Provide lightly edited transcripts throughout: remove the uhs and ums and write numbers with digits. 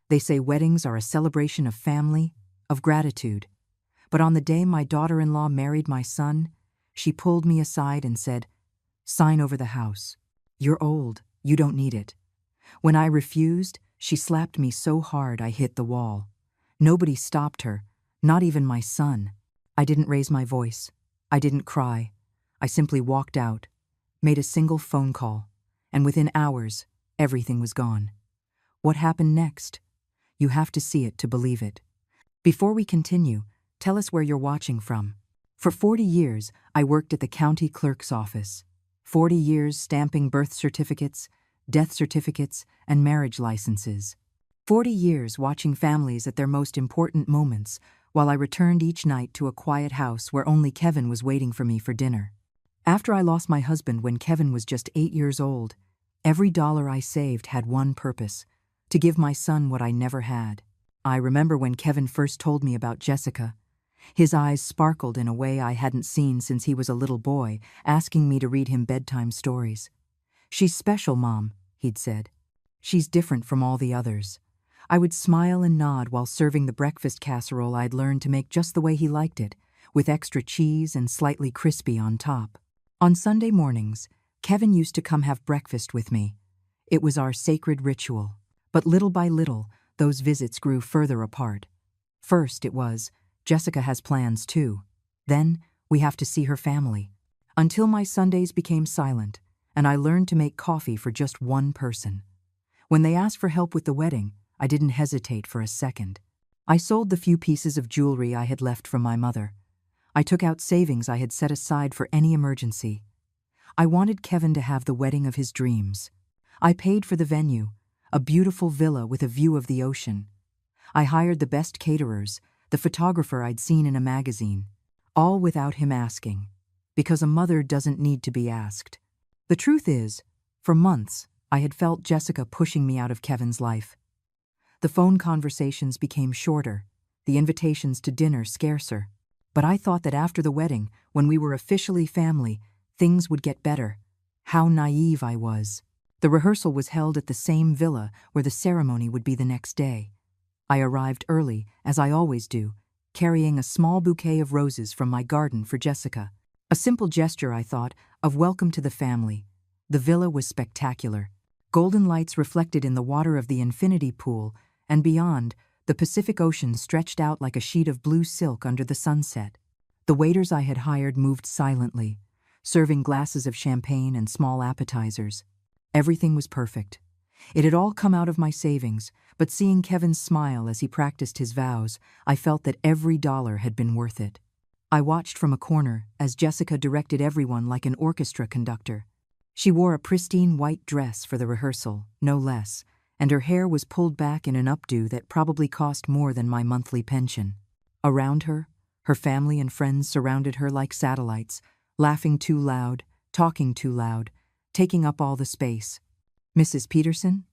They say weddings are a celebration of family, of gratitude. But on the day my daughter-in-law married my son, she pulled me aside and said, "Sign over the house. You're old, you don't need it." When I refused, she slapped me so hard I hit the wall. Nobody stopped her, not even my son. I didn't raise my voice. I didn't cry. I simply walked out, made a single phone call, and within hours, everything was gone. What happened next? You have to see it to believe it. Before we continue, tell us where you're watching from. For 40 years, I worked at the county clerk's office. 40 years stamping birth certificates, death certificates, and marriage licenses. 40 years watching families at their most important moments, while I returned each night to a quiet house where only Kevin was waiting for me for dinner. After I lost my husband when Kevin was just 8 years old, every dollar I saved had one purpose: to give my son what I never had. I remember when Kevin first told me about Jessica. His eyes sparkled in a way I hadn't seen since he was a little boy, asking me to read him bedtime stories. "She's special, Mom," he'd said. "She's different from all the others." I would smile and nod while serving the breakfast casserole I'd learned to make just the way he liked it, with extra cheese and slightly crispy on top. On Sunday mornings, Kevin used to come have breakfast with me. It was our sacred ritual. But little by little, those visits grew further apart. First it was, "Jessica has plans too." Then, "We have to see her family." Until my Sundays became silent, and I learned to make coffee for just one person. When they asked for help with the wedding, I didn't hesitate for a second. I sold the few pieces of jewelry I had left from my mother. I took out savings I had set aside for any emergency. I wanted Kevin to have the wedding of his dreams. I paid for the venue, a beautiful villa with a view of the ocean. I hired the best caterers, the photographer I'd seen in a magazine, all without him asking, because a mother doesn't need to be asked. The truth is, for months, I had felt Jessica pushing me out of Kevin's life. The phone conversations became shorter, the invitations to dinner scarcer. But I thought that after the wedding, when we were officially family, things would get better. How naive I was. The rehearsal was held at the same villa where the ceremony would be the next day. I arrived early, as I always do, carrying a small bouquet of roses from my garden for Jessica. A simple gesture, I thought, of welcome to the family. The villa was spectacular. Golden lights reflected in the water of the infinity pool, and beyond, the Pacific Ocean stretched out like a sheet of blue silk under the sunset. The waiters I had hired moved silently, serving glasses of champagne and small appetizers. Everything was perfect. It had all come out of my savings, but seeing Kevin smile as he practiced his vows, I felt that every dollar had been worth it. I watched from a corner as Jessica directed everyone like an orchestra conductor. She wore a pristine white dress for the rehearsal, no less, and her hair was pulled back in an updo that probably cost more than my monthly pension. Around her, her family and friends surrounded her like satellites, laughing too loud, talking too loud, taking up all the space. Mrs. Peterson?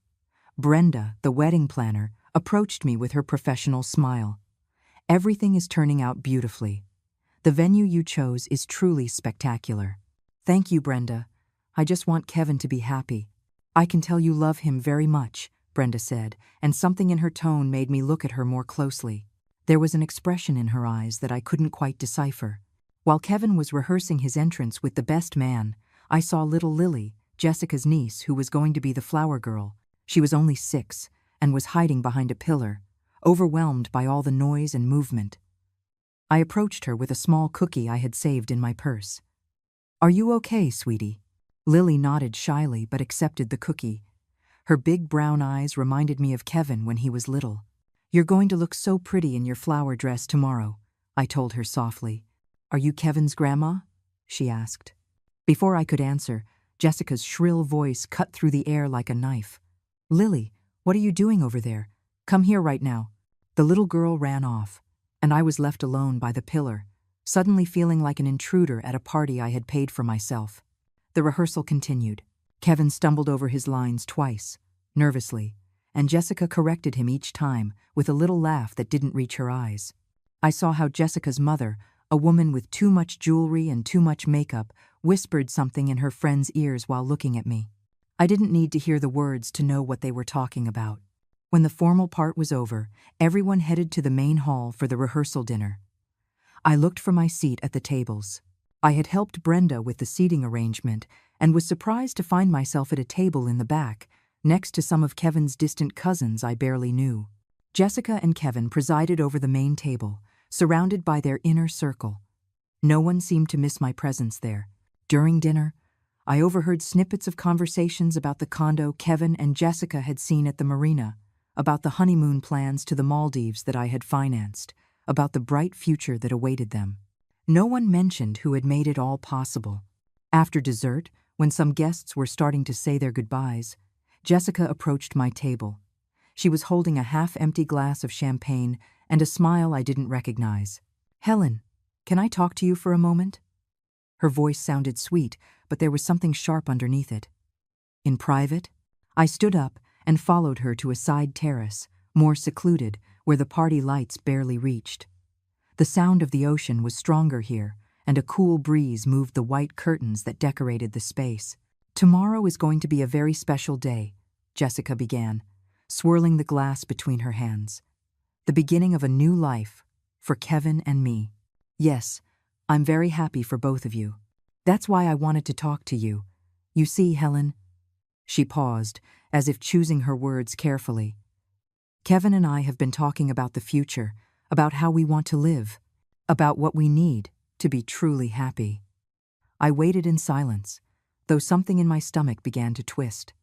Brenda, the wedding planner, approached me with her professional smile. "Everything is turning out beautifully. The venue you chose is truly spectacular." "Thank you, Brenda. I just want Kevin to be happy." "I can tell you love him very much," Brenda said, and something in her tone made me look at her more closely. There was an expression in her eyes that I couldn't quite decipher. While Kevin was rehearsing his entrance with the best man, I saw little Lily, Jessica's niece, who was going to be the flower girl. She was only 6 and was hiding behind a pillar, overwhelmed by all the noise and movement. I approached her with a small cookie I had saved in my purse. "Are you okay, sweetie?" Lily nodded shyly but accepted the cookie. Her big brown eyes reminded me of Kevin when he was little. "You're going to look so pretty in your flower dress tomorrow," I told her softly. "Are you Kevin's grandma?" she asked. Before I could answer, Jessica's shrill voice cut through the air like a knife. "Lily, what are you doing over there? Come here right now." The little girl ran off, and I was left alone by the pillar, suddenly feeling like an intruder at a party I had paid for myself. The rehearsal continued. Kevin stumbled over his lines twice, nervously, and Jessica corrected him each time with a little laugh that didn't reach her eyes. I saw how Jessica's mother, a woman with too much jewelry and too much makeup, whispered something in her friend's ears while looking at me. I didn't need to hear the words to know what they were talking about. When the formal part was over, everyone headed to the main hall for the rehearsal dinner. I looked for my seat at the tables. I had helped Brenda with the seating arrangement and was surprised to find myself at a table in the back, next to some of Kevin's distant cousins I barely knew. Jessica and Kevin presided over the main table, surrounded by their inner circle. No one seemed to miss my presence there. During dinner, I overheard snippets of conversations about the condo Kevin and Jessica had seen at the marina, about the honeymoon plans to the Maldives that I had financed, about the bright future that awaited them. No one mentioned who had made it all possible. After dessert, when some guests were starting to say their goodbyes, Jessica approached my table. She was holding a half-empty glass of champagne and a smile I didn't recognize. "Helen, can I talk to you for a moment?" Her voice sounded sweet, but there was something sharp underneath it. In private, I stood up and followed her to a side terrace, more secluded, where the party lights barely reached. The sound of the ocean was stronger here, and a cool breeze moved the white curtains that decorated the space. "Tomorrow is going to be a very special day," Jessica began, swirling the glass between her hands. "The beginning of a new life, for Kevin and me. Yes, I'm very happy for both of you. That's why I wanted to talk to you. You see, Helen..." She paused, as if choosing her words carefully. "Kevin and I have been talking about the future, about how we want to live, about what we need to be truly happy." I waited in silence, though something in my stomach began to twist.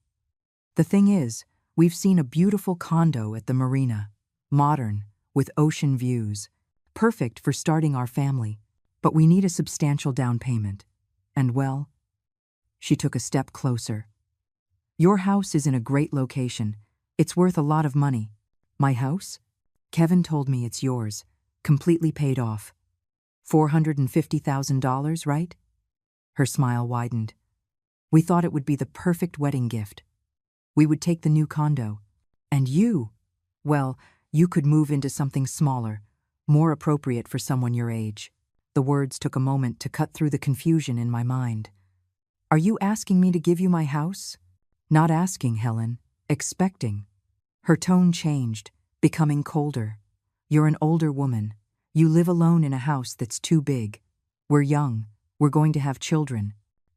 "The thing is, we've seen a beautiful condo at the marina, modern, with ocean views, perfect for starting our family, but we need a substantial down payment. And well..." She took a step closer. "Your house is in a great location. It's worth a lot of money." "My house?" "Kevin told me it's yours, completely paid off. $450,000, right?" Her smile widened. "We thought it would be the perfect wedding gift. We would take the new condo. And you, well, you could move into something smaller, more appropriate for someone your age." The words took a moment to cut through the confusion in my mind. "Are you asking me to give you my house?" "Not asking, Helen, expecting." Her tone changed, becoming colder. "You're an older woman. You live alone in a house that's too big. We're young. We're going to have children.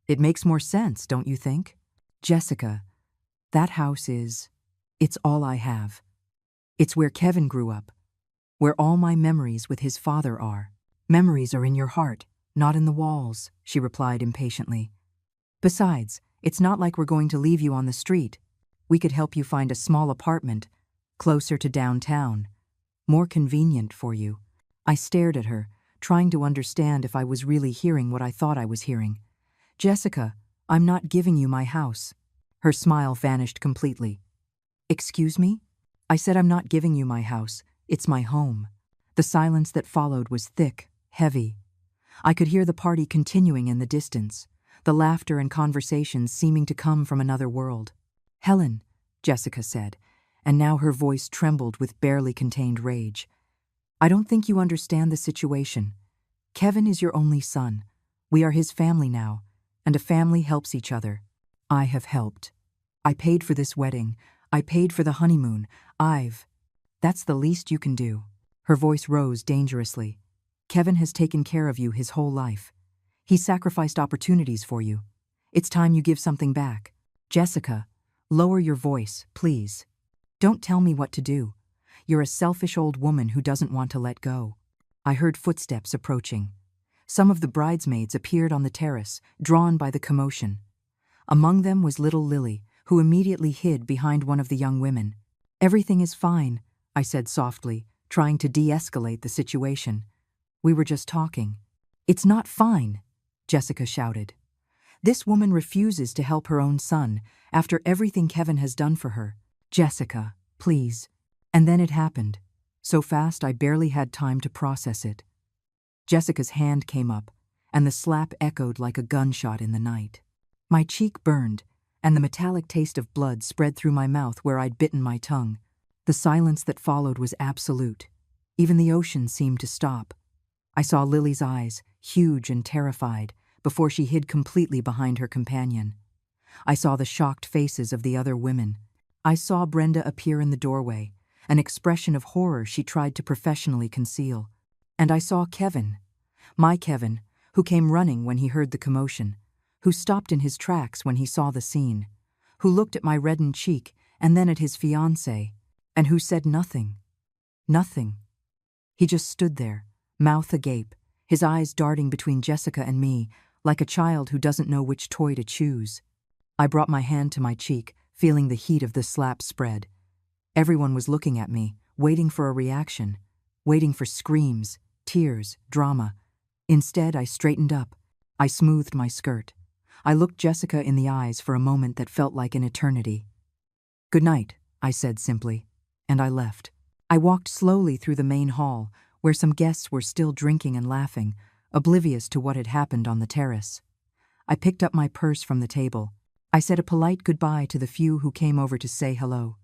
It makes more sense, don't you think?" "Jessica, that house it's all I have. It's where Kevin grew up, where all my memories with his father are." "Memories are in your heart, not in the walls," she replied impatiently. "Besides, it's not like we're going to leave you on the street. We could help you find a small apartment, closer to downtown, more convenient for you." I stared at her, trying to understand if I was really hearing what I thought I was hearing. "Jessica, I'm not giving you my house." Her smile vanished completely. "Excuse me?" "I said I'm not giving you my house. It's my home." The silence that followed was thick, heavy. I could hear the party continuing in the distance, the laughter and conversations seeming to come from another world. "Helen," Jessica said, and now her voice trembled with barely contained rage. "I don't think you understand the situation. Kevin is your only son. We are his family now, and a family helps each other. I have helped. I paid for this wedding. I paid for the honeymoon. That's the least you can do." Her voice rose dangerously. "Kevin has taken care of you his whole life. He sacrificed opportunities for you. It's time you give something back. Jessica, lower your voice, please. Don't tell me what to do. You're a selfish old woman who doesn't want to let go." I heard footsteps approaching. Some of the bridesmaids appeared on the terrace, drawn by the commotion. Among them was little Lily, who immediately hid behind one of the young women. "Everything is fine," I said softly, trying to de-escalate the situation. "We were just talking." "It's not fine," Jessica shouted. "This woman refuses to help her own son after everything Kevin has done for her. Jessica, please." And then it happened, so fast I barely had time to process it. Jessica's hand came up, and the slap echoed like a gunshot in the night. My cheek burned, and the metallic taste of blood spread through my mouth where I'd bitten my tongue. The silence that followed was absolute. Even the ocean seemed to stop. I saw Lily's eyes, huge and terrified, before she hid completely behind her companion. I saw the shocked faces of the other women, I saw Brenda appear in the doorway, an expression of horror she tried to professionally conceal. And I saw Kevin, my Kevin, who came running when he heard the commotion, who stopped in his tracks when he saw the scene, who looked at my reddened cheek and then at his fiancée, and who said nothing. Nothing. He just stood there, mouth agape, his eyes darting between Jessica and me, like a child who doesn't know which toy to choose. I brought my hand to my cheek, feeling the heat of the slap spread. Everyone was looking at me, waiting for a reaction, waiting for screams, tears, drama. Instead, I straightened up. I smoothed my skirt. I looked Jessica in the eyes for a moment that felt like an eternity. "Good night," I said simply, and I left. I walked slowly through the main hall, where some guests were still drinking and laughing, oblivious to what had happened on the terrace. I picked up my purse from the table. I said a polite goodbye to the few who came over to say hello.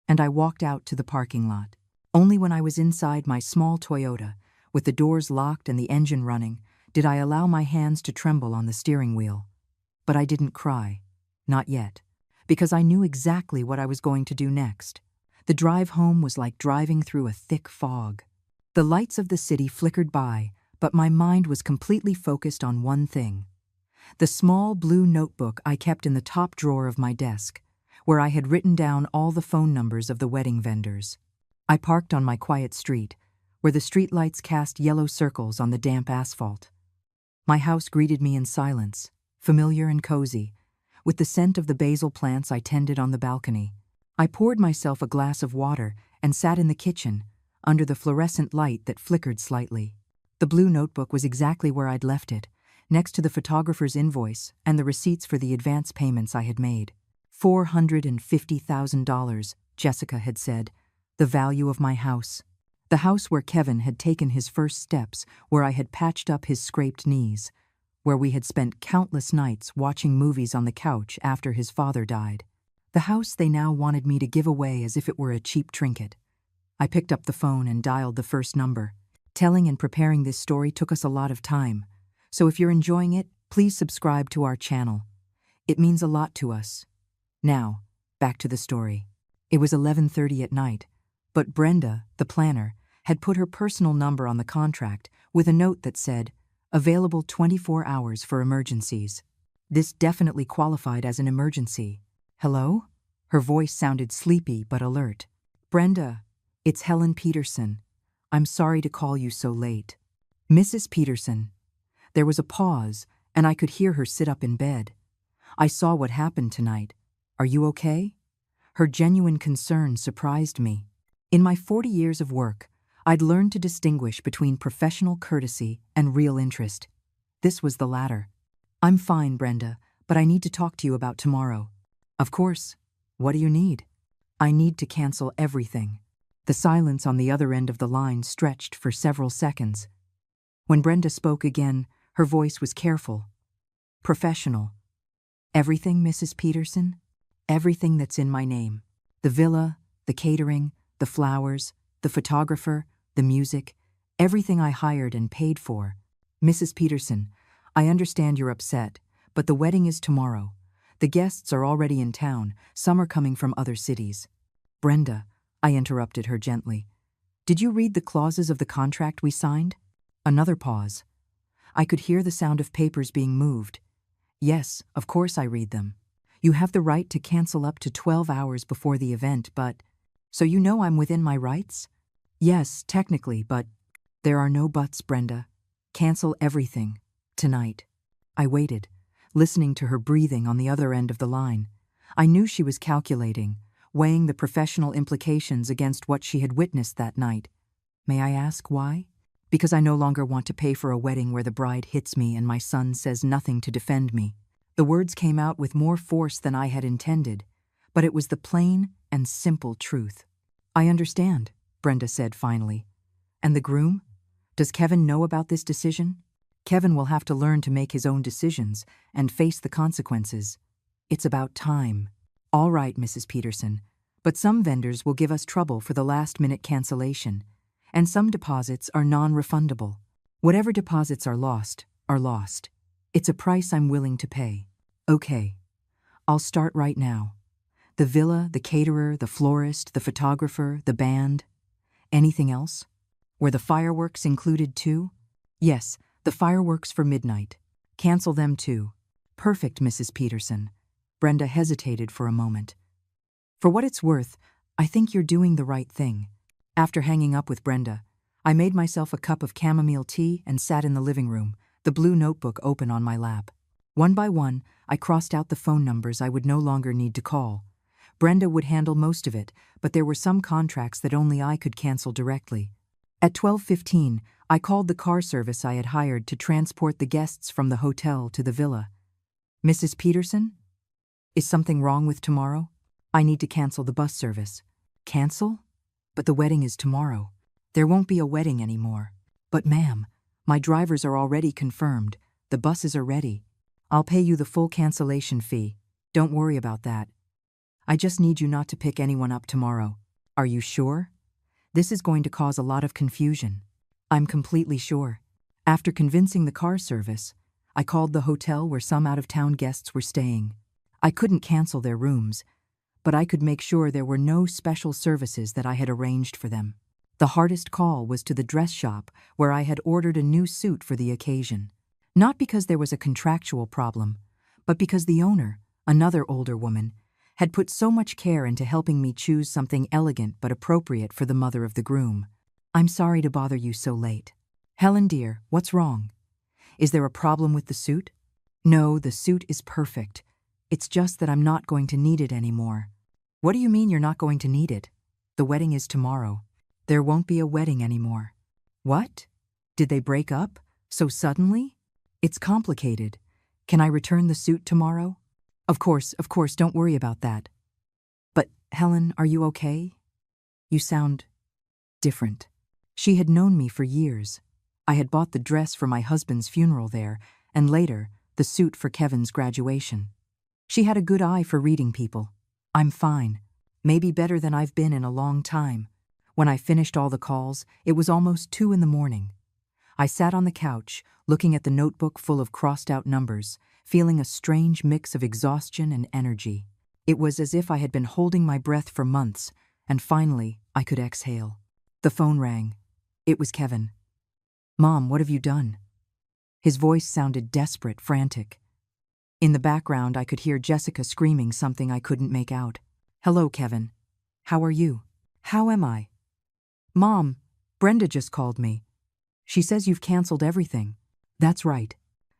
And I walked out to the parking lot. Only when I was inside my small Toyota, with the doors locked and the engine running, did I allow my hands to tremble on the steering wheel. But I didn't cry. Not yet. Because I knew exactly what I was going to do next. The drive home was like driving through a thick fog. The lights of the city flickered by, but my mind was completely focused on one thing. The small blue notebook I kept in the top drawer of my desk, where I had written down all the phone numbers of the wedding vendors. I parked on my quiet street, where the streetlights cast yellow circles on the damp asphalt. My house greeted me in silence, familiar and cozy, with the scent of the basil plants I tended on the balcony. I poured myself a glass of water and sat in the kitchen, under the fluorescent light that flickered slightly. The blue notebook was exactly where I'd left it, next to the photographer's invoice and the receipts for the advance payments I had made. $450,000, Jessica had said, the value of my house. The house where Kevin had taken his first steps, where I had patched up his scraped knees, where we had spent countless nights watching movies on the couch after his father died. The house they now wanted me to give away as if it were a cheap trinket. I picked up the phone and dialed the first number. Telling and preparing this story took us a lot of time, so if you're enjoying it, please subscribe to our channel. It means a lot to us. Now, back to the story. It was 11:30 at night, but Brenda, the planner, had put her personal number on the contract with a note that said, "Available 24 hours for emergencies." This definitely qualified as an emergency. "Hello?" Her voice sounded sleepy but alert. "Brenda, it's Helen Peterson. I'm sorry to call you so late." "Mrs. Peterson." There was a pause, and I could hear her sit up in bed. "I saw what happened tonight. Are you okay?" Her genuine concern surprised me. In my 40 years of work, I'd learned to distinguish between professional courtesy and real interest. This was the latter. "I'm fine, Brenda, but I need to talk to you about tomorrow." "Of course. What do you need?" "I need to cancel everything." The silence on the other end of the line stretched for several seconds. When Brenda spoke again, her voice was careful, professional. "Everything, Mrs. Peterson? Everything that's in my name. The villa, the catering, the flowers, the photographer, the music, everything I hired and paid for. Mrs. Peterson, I understand you're upset, but the wedding is tomorrow. The guests are already in town, some are coming from other cities." "Brenda," I interrupted her gently, "did you read the clauses of the contract we signed?" Another pause. I could hear the sound of papers being moved. "Yes, of course I read them. You have the right to cancel up to 12 hours before the event, but... So you know I'm within my rights?" "Yes, technically, but..." "There are no buts, Brenda. Cancel everything. Tonight." I waited, listening to her breathing on the other end of the line. I knew she was calculating, weighing the professional implications against what she had witnessed that night. "May I ask why?" "Because I no longer want to pay for a wedding where the bride hits me and my son says nothing to defend me." The words came out with more force than I had intended, but it was the plain and simple truth. "I understand," Brenda said finally. "And the groom? Does Kevin know about this decision?" "Kevin will have to learn to make his own decisions and face the consequences. It's about time." "All right, Mrs. Peterson, but some vendors will give us trouble for the last-minute cancellation, and some deposits are non-refundable. Whatever deposits are lost, are lost. It's a price I'm willing to pay." "Okay. I'll start right now. The villa, the caterer, the florist, the photographer, the band. Anything else? Were the fireworks included too? Yes, the fireworks for midnight. Cancel them too. Perfect, Mrs. Peterson. Brenda hesitated for a moment. For what it's worth, I think you're doing the right thing. After hanging up with Brenda, I made myself a cup of chamomile tea and sat in the living room, the blue notebook open on my lap. One by one, I crossed out the phone numbers I would no longer need to call. Brenda would handle most of it, but there were some contracts that only I could cancel directly. At 12:15, I called the car service I had hired to transport the guests from the hotel to the villa. Mrs. Peterson? Is something wrong with tomorrow? I need to cancel the bus service. Cancel? But the wedding is tomorrow. There won't be a wedding anymore. But ma'am, my drivers are already confirmed. The buses are ready. I'll pay you the full cancellation fee. Don't worry about that. I just need you not to pick anyone up tomorrow. Are you sure? This is going to cause a lot of confusion. I'm completely sure. After convincing the car service, I called the hotel where some out-of-town guests were staying. I couldn't cancel their rooms, but I could make sure there were no special services that I had arranged for them. The hardest call was to the dress shop where I had ordered a new suit for the occasion. Not because there was a contractual problem, but because the owner, another older woman, had put so much care into helping me choose something elegant but appropriate for the mother of the groom. I'm sorry to bother you so late. Helen dear, what's wrong? Is there a problem with the suit? No, the suit is perfect. It's just that I'm not going to need it anymore. What do you mean you're not going to need it? The wedding is tomorrow. There won't be a wedding anymore. What? Did they break up? So suddenly? It's complicated. Can I return the suit tomorrow? Of course, don't worry about that. But, Helen, are you okay? You sound different. She had known me for years. I had bought the dress for my husband's funeral there, and later, the suit for Kevin's graduation. She had a good eye for reading people. I'm fine. Maybe better than I've been in a long time. When I finished all the calls, it was almost 2 a.m. I sat on the couch, looking at the notebook full of crossed-out numbers, feeling a strange mix of exhaustion and energy. It was as if I had been holding my breath for months, and finally, I could exhale. The phone rang. It was Kevin. Mom, what have you done? His voice sounded desperate, frantic. In the background, I could hear Jessica screaming something I couldn't make out. Hello, Kevin. How are you? How am I? Mom, Brenda just called me. She says you've canceled everything. That's right.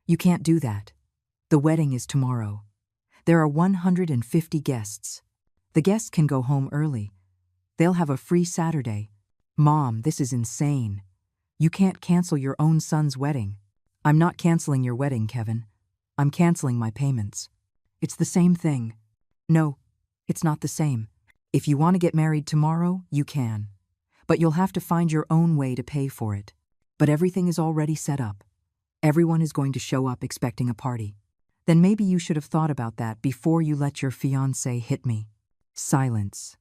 You can't do that. The wedding is tomorrow. There are 150 guests. The guests can go home early. They'll have a free Saturday. Mom, this is insane. You can't cancel your own son's wedding. I'm not canceling your wedding, Kevin. I'm canceling my payments. It's the same thing. No, it's not the same. If you want to get married tomorrow, you can. But you'll have to find your own way to pay for it. But everything is already set up. Everyone is going to show up expecting a party. Then maybe you should have thought about that before you let your fiancé hit me. Silence.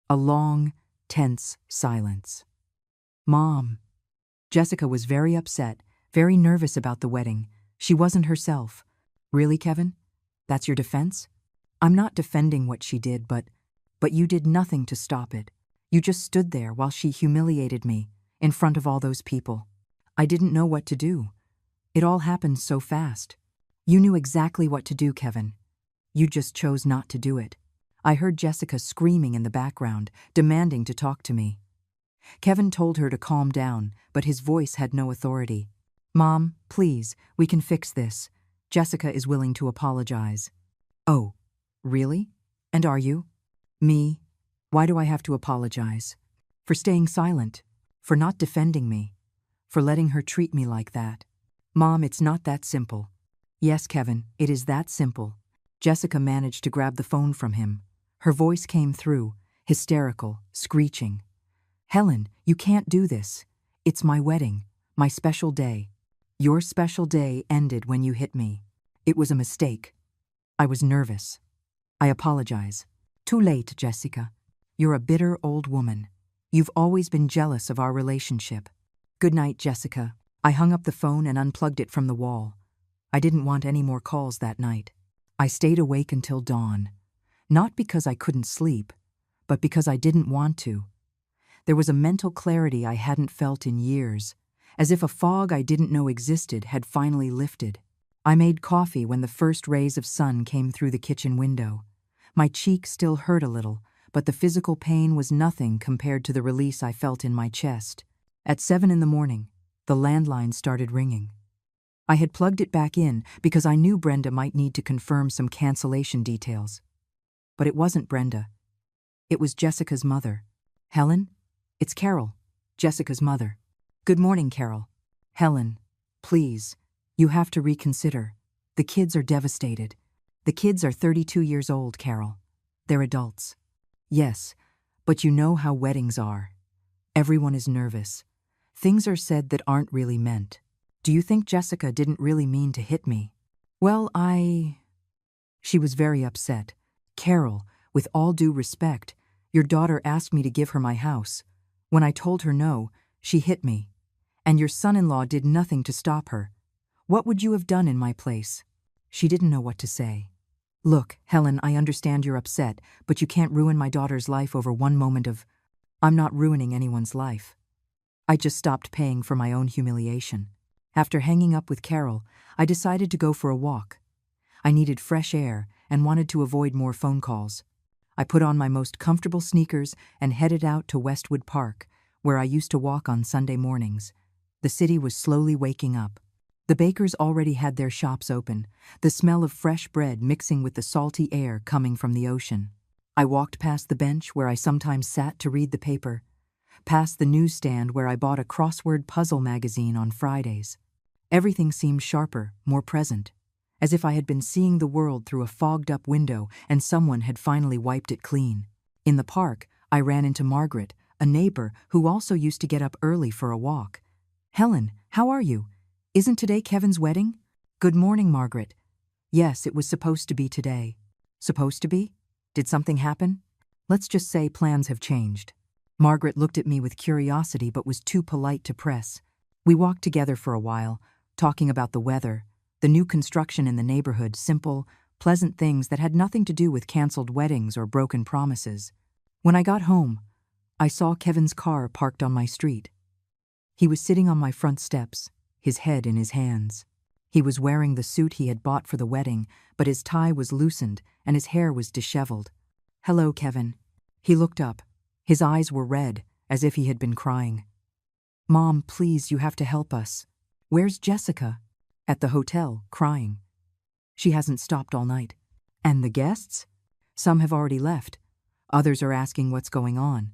A long, tense silence. Mom. Jessica was very upset, very nervous about the wedding. She wasn't herself. Really, Kevin? That's your defense? I'm not defending what she did, but you did nothing to stop it. You just stood there while she humiliated me, in front of all those people. I didn't know what to do. It all happened so fast. You knew exactly what to do, Kevin. You just chose not to do it. I heard Jessica screaming in the background, demanding to talk to me. Kevin told her to calm down, but his voice had no authority. Mom, please, we can fix this. Jessica is willing to apologize. Oh, really? And are you? Me? Why do I have to apologize? For staying silent, for not defending me, for letting her treat me like that. Mom, it's not that simple. Yes, Kevin, it is that simple. Jessica managed to grab the phone from him. Her voice came through, hysterical, screeching. Helen, you can't do this. It's my wedding, my special day. Your special day ended when you hit me. It was a mistake. I was nervous. I apologize. Too late, Jessica. You're a bitter old woman. You've always been jealous of our relationship. Good night, Jessica. I hung up the phone and unplugged it from the wall. I didn't want any more calls that night. I stayed awake until dawn. Not because I couldn't sleep, but because I didn't want to. There was a mental clarity I hadn't felt in years, as if a fog I didn't know existed had finally lifted. I made coffee when the first rays of sun came through the kitchen window. My cheek still hurt a little, but the physical pain was nothing compared to the release I felt in my chest. At 7 in the morning, the landline started ringing. I had plugged it back in because I knew Brenda might need to confirm some cancellation details. But it wasn't Brenda. It was Jessica's mother. Helen? It's Carol, Jessica's mother. Good morning, Carol. Helen, please, you have to reconsider. The kids are devastated. The kids are 32 years old, Carol. They're adults. Yes, but you know how weddings are. Everyone is nervous. Things are said that aren't really meant. Do you think Jessica didn't really mean to hit me? Well, She was very upset. Carol, with all due respect, your daughter asked me to give her my house. When I told her no, she hit me. And your son-in-law did nothing to stop her. What would you have done in my place? She didn't know what to say. Look, Helen, I understand you're upset, but you can't ruin my daughter's life over one moment of... I'm not ruining anyone's life. I just stopped paying for my own humiliation. After hanging up with Carol, I decided to go for a walk. I needed fresh air and wanted to avoid more phone calls. I put on my most comfortable sneakers and headed out to Westwood Park, where I used to walk on Sunday mornings. The city was slowly waking up. The bakers already had their shops open, the smell of fresh bread mixing with the salty air coming from the ocean. I walked past the bench where I sometimes sat to read the paper, past the newsstand where I bought a crossword puzzle magazine on Fridays. Everything seemed sharper, more present, as if I had been seeing the world through a fogged-up window and someone had finally wiped it clean. In the park, I ran into Margaret, a neighbor who also used to get up early for a walk. Helen, how are you? Isn't today Kevin's wedding? Good morning, Margaret. Yes, it was supposed to be today. Supposed to be? Did something happen? Let's just say plans have changed. Margaret looked at me with curiosity but was too polite to press. We walked together for a while, talking about the weather, the new construction in the neighborhood, simple, pleasant things that had nothing to do with canceled weddings or broken promises. When I got home, I saw Kevin's car parked on my street. He was sitting on my front steps, his head in his hands. He was wearing the suit he had bought for the wedding, but his tie was loosened and his hair was disheveled. Hello, Kevin. He looked up. His eyes were red, as if he had been crying. Mom, please, you have to help us. Where's Jessica? At the hotel, crying. She hasn't stopped all night. And the guests? Some have already left. Others are asking what's going on.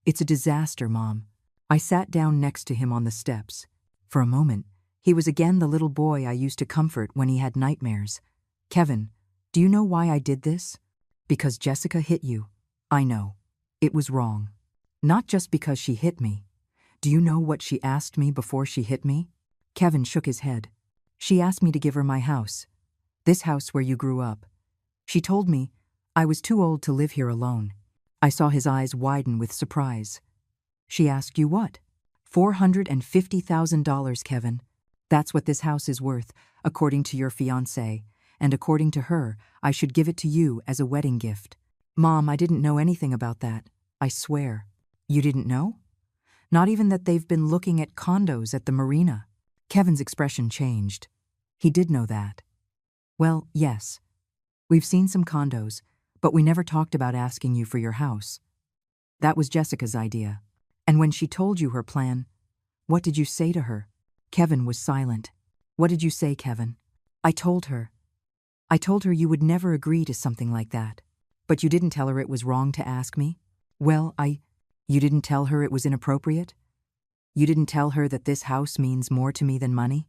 It's a disaster, Mom. I sat down next to him on the steps. For a moment, he was again the little boy I used to comfort when he had nightmares. Kevin, do you know why I did this? Because Jessica hit you. I know. It was wrong. Not just because she hit me. Do you know what she asked me before she hit me? Kevin shook his head. She asked me to give her my house. This house where you grew up. She told me I was too old to live here alone. I saw his eyes widen with surprise. She asked you what? $450,000, Kevin. That's what this house is worth, according to your fiancé, and according to her, I should give it to you as a wedding gift. Mom, I didn't know anything about that. I swear. You didn't know? Not even that they've been looking at condos at the marina. Kevin's expression changed. He did know that. Well, yes. We've seen some condos, but we never talked about asking you for your house. That was Jessica's idea. And when she told you her plan, what did you say to her? Kevin was silent. What did you say, Kevin? I told her you would never agree to something like that. But you didn't tell her it was wrong to ask me? Well, you didn't tell her it was inappropriate? You didn't tell her that this house means more to me than money?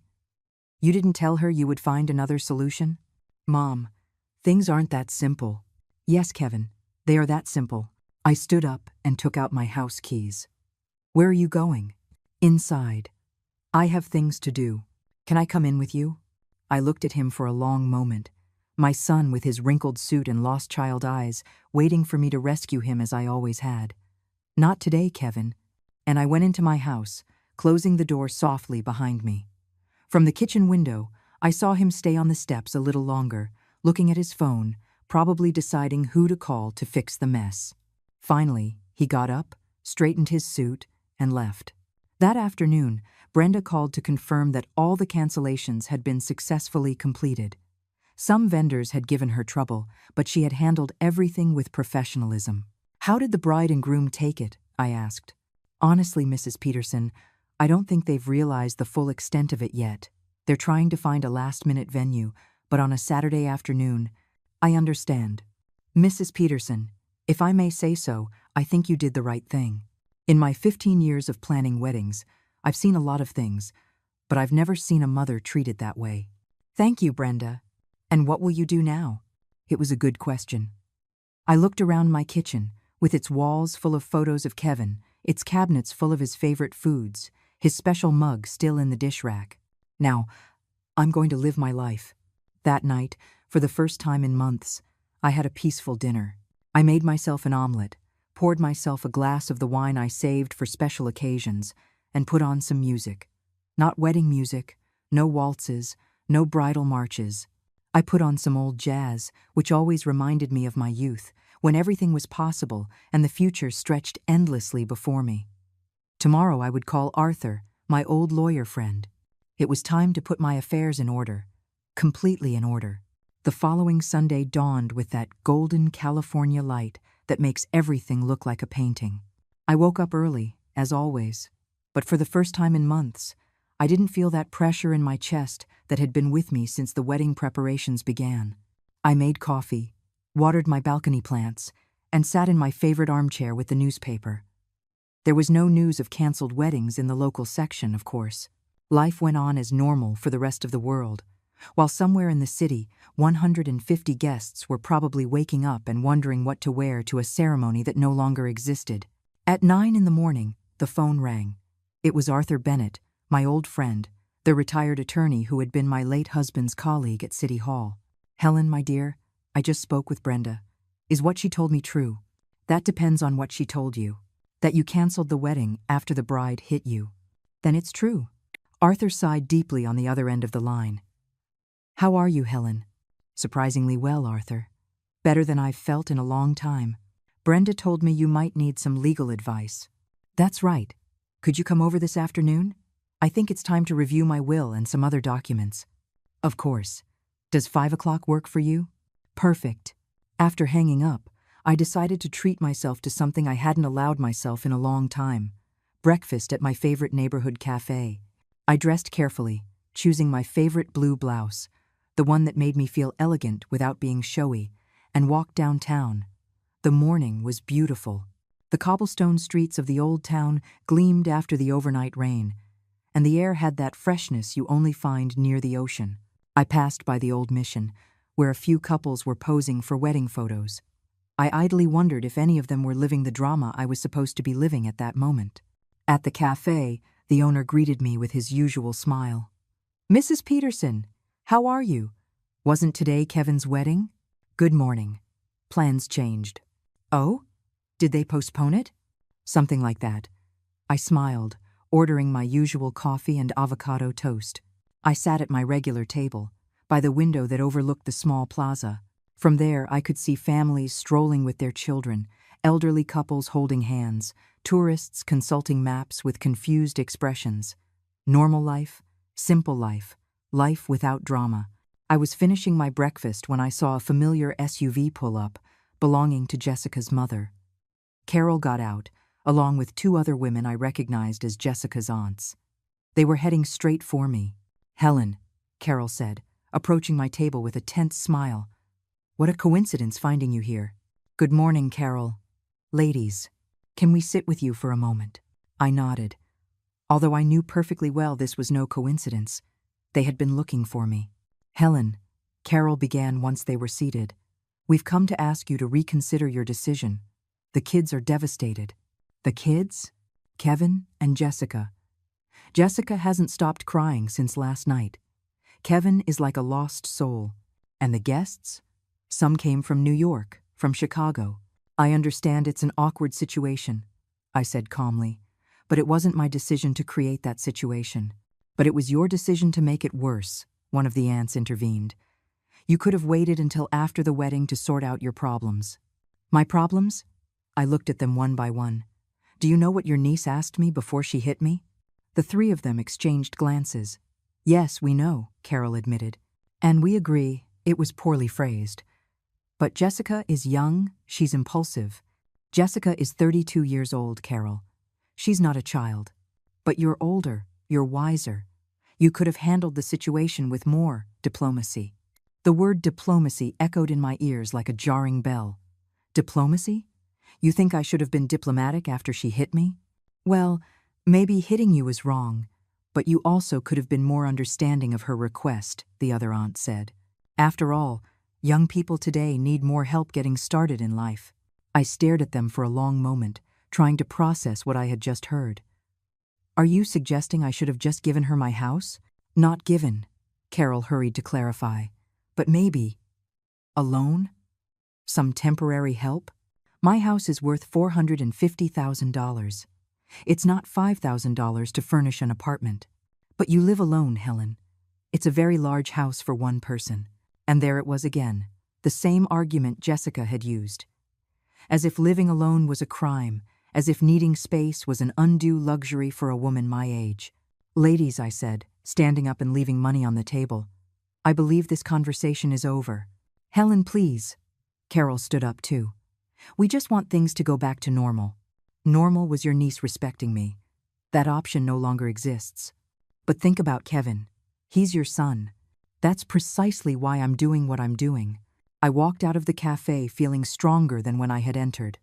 You didn't tell her you would find another solution? Mom, things aren't that simple. Yes, Kevin, they are that simple. I stood up and took out my house keys. Where are you going? Inside. I have things to do. Can I come in with you? I looked at him for a long moment, my son with his wrinkled suit and lost child eyes, waiting for me to rescue him as I always had. Not today, Kevin. And I went into my house, closing the door softly behind me. From the kitchen window, I saw him stay on the steps a little longer, looking at his phone, probably deciding who to call to fix the mess. Finally, he got up, straightened his suit, and left. That afternoon, Brenda called to confirm that all the cancellations had been successfully completed. Some vendors had given her trouble, but she had handled everything with professionalism. "How did the bride and groom take it?" I asked. "Honestly, Mrs. Peterson, I don't think they've realized the full extent of it yet. They're trying to find a last-minute venue, but on a Saturday afternoon, I understand. Mrs. Peterson, if I may say so, I think you did the right thing. In my 15 years of planning weddings, I've seen a lot of things, but I've never seen a mother treated that way." "Thank you, Brenda. And what will you do now?" It was a good question. I looked around my kitchen, with its walls full of photos of Kevin, its cabinets full of his favorite foods, his special mug still in the dish rack. Now, I'm going to live my life. That night, for the first time in months, I had a peaceful dinner. I made myself an omelet, poured myself a glass of the wine I saved for special occasions, and put on some music. Not wedding music, no waltzes, no bridal marches. I put on some old jazz, which always reminded me of my youth, when everything was possible and the future stretched endlessly before me. Tomorrow I would call Arthur, my old lawyer friend. It was time to put my affairs in order, completely in order. The following Sunday dawned with that golden California light that makes everything look like a painting. I woke up early, as always, but for the first time in months, I didn't feel that pressure in my chest that had been with me since the wedding preparations began. I made coffee, watered my balcony plants, and sat in my favorite armchair with the newspaper. There was no news of canceled weddings in the local section, of course. Life went on as normal for the rest of the world, while somewhere in the city, 150 guests were probably waking up and wondering what to wear to a ceremony that no longer existed. At 9 in the morning, the phone rang. It was Arthur Bennett, my old friend, the retired attorney who had been my late husband's colleague at City Hall. "Helen, my dear, I just spoke with Brenda. Is what she told me true?" "That depends on what she told you. That you canceled the wedding after the bride hit you." "Then it's true." Arthur sighed deeply on the other end of the line. "How are you, Helen?" "Surprisingly well, Arthur. Better than I've felt in a long time. Brenda told me you might need some legal advice." "That's right. Could you come over this afternoon? I think it's time to review my will and some other documents." "Of course. Does 5 o'clock work for you?" "Perfect." After hanging up, I decided to treat myself to something I hadn't allowed myself in a long time: breakfast at my favorite neighborhood cafe. I dressed carefully, choosing my favorite blue blouse, the one that made me feel elegant without being showy, and walked downtown. The morning was beautiful. The cobblestone streets of the old town gleamed after the overnight rain, and the air had that freshness you only find near the ocean. I passed by the old mission, where a few couples were posing for wedding photos. I idly wondered if any of them were living the drama I was supposed to be living at that moment. At the cafe, the owner greeted me with his usual smile. "Mrs. Peterson, how are you? Wasn't today Kevin's wedding?" "Good morning. Plans changed." "Oh? Did they postpone it?" "Something like that." I smiled, ordering my usual coffee and avocado toast. I sat at my regular table, by the window that overlooked the small plaza. From there, I could see families strolling with their children, elderly couples holding hands, tourists consulting maps with confused expressions. Normal life, simple life, life without drama. I was finishing my breakfast when I saw a familiar SUV pull up, belonging to Jessica's mother. Carol got out, along with 2 other women I recognized as Jessica's aunts. They were heading straight for me. "Helen," Carol said, approaching my table with a tense smile. "What a coincidence finding you here." "Good morning, Carol. Ladies, can we sit with you for a moment?" I nodded. Although I knew perfectly well this was no coincidence, they had been looking for me. "Helen," Carol began once they were seated, "we've come to ask you to reconsider your decision. The kids are devastated." "The kids?" "Kevin and Jessica. Jessica hasn't stopped crying since last night. Kevin is like a lost soul. And the guests? Some came from New York, from Chicago. I understand it's an awkward situation," I said calmly, "but it wasn't my decision to create that situation. But it was your decision to make it worse," one of the aunts intervened. You could have waited until after the wedding to sort out your problems. My problems? I looked at them one by one. Do you know what your niece asked me before she hit me? The three of them exchanged glances. Yes, we know, Carol admitted. And we agree, it was poorly phrased. But Jessica is young, she's impulsive. Jessica is 32 years old, Carol. She's not a child. But you're older, you're wiser. You could have handled the situation with more diplomacy. The word diplomacy echoed in my ears like a jarring bell. Diplomacy? You think I should have been diplomatic after she hit me? Well, maybe hitting you was wrong, but you also could have been more understanding of her request, the other aunt said. After all, young people today need more help getting started in life. I stared at them for a long moment, trying to process what I had just heard. Are you suggesting I should have just given her my house? Not given, Carol hurried to clarify. But maybe a loan? Some temporary help? My house is worth $450,000. It's not $5,000 to furnish an apartment. But you live alone, Helen. It's a very large house for one person. And there it was again, the same argument Jessica had used. As if living alone was a crime, as if needing space was an undue luxury for a woman my age. Ladies, I said, standing up and leaving money on the table, I believe this conversation is over. Helen, please. Carol stood up too. We just want things to go back to normal. Normal was your niece respecting me. That option no longer exists. But think about Kevin. He's your son. That's precisely why I'm doing what I'm doing. I walked out of the cafe feeling stronger than when I had entered.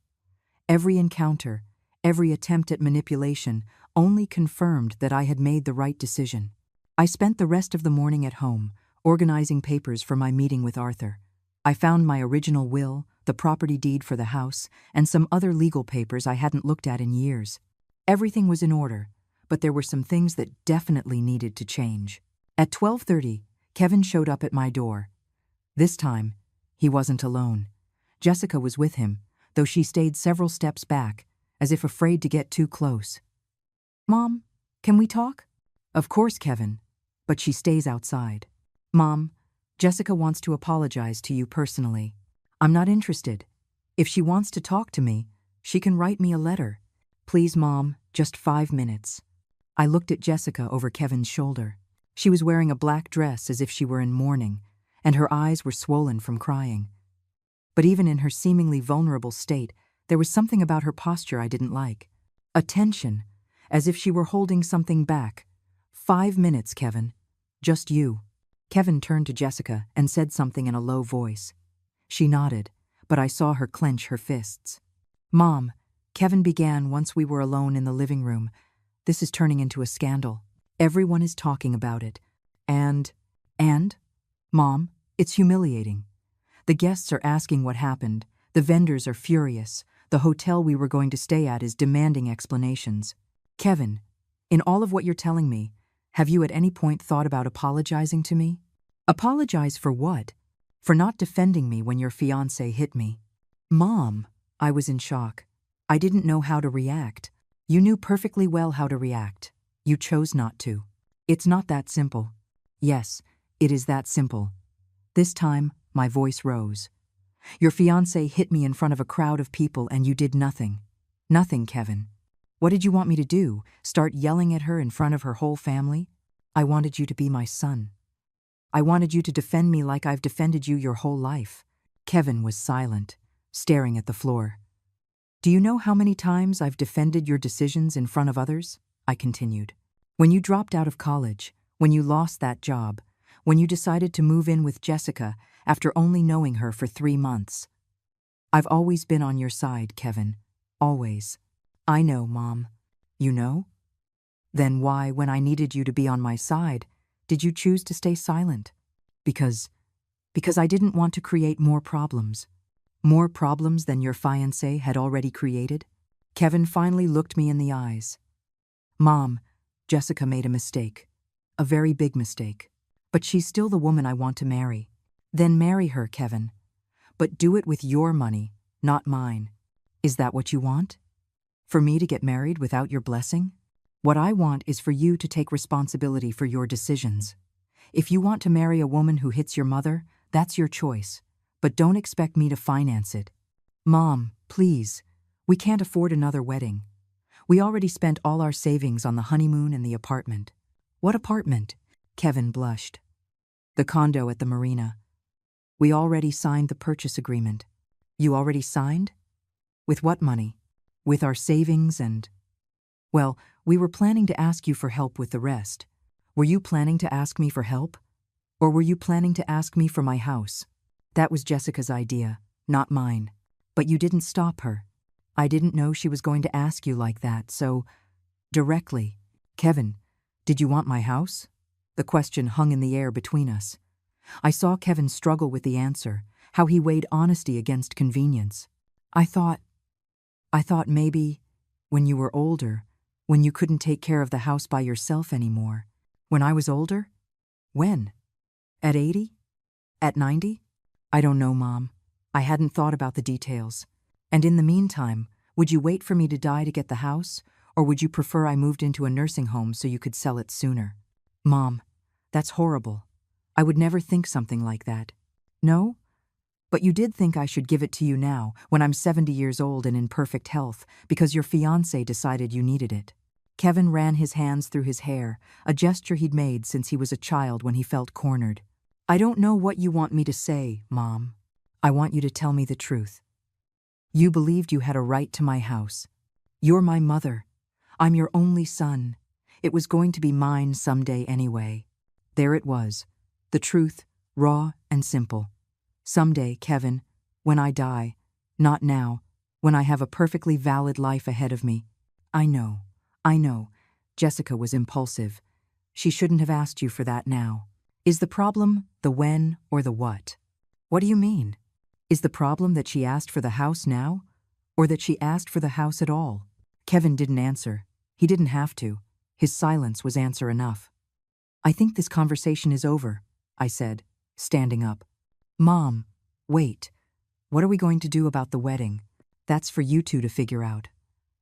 Every encounter, every attempt at manipulation only confirmed that I had made the right decision. I spent the rest of the morning at home, organizing papers for my meeting with Arthur. I found my original will, the property deed for the house, and some other legal papers I hadn't looked at in years. Everything was in order, but there were some things that definitely needed to change. At 12:30, Kevin showed up at my door. This time, he wasn't alone. Jessica was with him, though she stayed several steps back, as if afraid to get too close. Mom, can we talk? Of course, Kevin, but she stays outside. Mom, Jessica wants to apologize to you personally. I'm not interested. If she wants to talk to me, she can write me a letter. Please, Mom, just 5 minutes. I looked at Jessica over Kevin's shoulder. She was wearing a black dress as if she were in mourning, and her eyes were swollen from crying. But even in her seemingly vulnerable state, there was something about her posture I didn't like. A tension, as if she were holding something back. 5 minutes, Kevin. Just you. Kevin turned to Jessica and said something in a low voice. She nodded, but I saw her clench her fists. Mom, Kevin began once we were alone in the living room. This is turning into a scandal. Everyone is talking about it. And? Mom, it's humiliating. The guests are asking what happened. The vendors are furious. The hotel we were going to stay at is demanding explanations. Kevin, in all of what you're telling me, have you at any point thought about apologizing to me? Apologize for what? For not defending me when your fiancé hit me. Mom, I was in shock. I didn't know how to react. You knew perfectly well how to react. You chose not to. It's not that simple. Yes, it is that simple. This time, my voice rose. Your fiancé hit me in front of a crowd of people and you did nothing. Nothing, Kevin. What did you want me to do? Start yelling at her in front of her whole family? I wanted you to be my son. I wanted you to defend me like I've defended you your whole life. Kevin was silent, staring at the floor. Do you know how many times I've defended your decisions in front of others? I continued. When you dropped out of college, when you lost that job, when you decided to move in with Jessica after only knowing her for 3 months. I've always been on your side, Kevin. Always. I know, Mom. You know? Then why, when I needed you to be on my side, did you choose to stay silent? Because I didn't want to create more problems. More problems than your fiancé had already created? Kevin finally looked me in the eyes. Mom, Jessica made a mistake. A very big mistake. But she's still the woman I want to marry. Then marry her, Kevin. But do it with your money, not mine. Is that what you want? For me to get married without your blessing? What I want is for you to take responsibility for your decisions. If you want to marry a woman who hits your mother, That's your choice. But don't expect me to finance it. Mom, please. We can't afford another wedding. We already spent all our savings on the honeymoon and the apartment. What apartment? Kevin blushed. The condo at the marina. We already signed the purchase agreement. You already signed? With what money? With our savings and… Well, we were planning to ask you for help with the rest. Were you planning to ask me for help? Or were you planning to ask me for my house? That was Jessica's idea, not mine. But you didn't stop her. I didn't know she was going to ask you like that, so… Directly. Kevin, did you want my house? The question hung in the air between us. I saw Kevin struggle with the answer, how he weighed honesty against convenience. I thought maybe, when you were older, when you couldn't take care of the house by yourself anymore. When I was older? When? At 80? At 90? I don't know, Mom. I hadn't thought about the details. And in the meantime, would you wait for me to die to get the house, or would you prefer I moved into a nursing home so you could sell it sooner? Mom, that's horrible. I would never think something like that. No? But you did think I should give it to you now, when I'm 70 years old and in perfect health, because your fiancé decided you needed it. Kevin ran his hands through his hair, a gesture he'd made since he was a child when he felt cornered. I don't know what you want me to say, Mom. I want you to tell me the truth. You believed you had a right to my house. You're my mother. I'm your only son. It was going to be mine someday anyway. There it was. The truth, raw and simple. Someday, Kevin, when I die, not now, when I have a perfectly valid life ahead of me. I know. Jessica was impulsive. She shouldn't have asked you for that now. Is the problem the when or the what? What do you mean? Is the problem that she asked for the house now, or that she asked for the house at all? Kevin didn't answer. He didn't have to. His silence was answer enough. I think this conversation is over, I said, standing up. Mom, wait. What are we going to do about the wedding? That's for you two to figure out.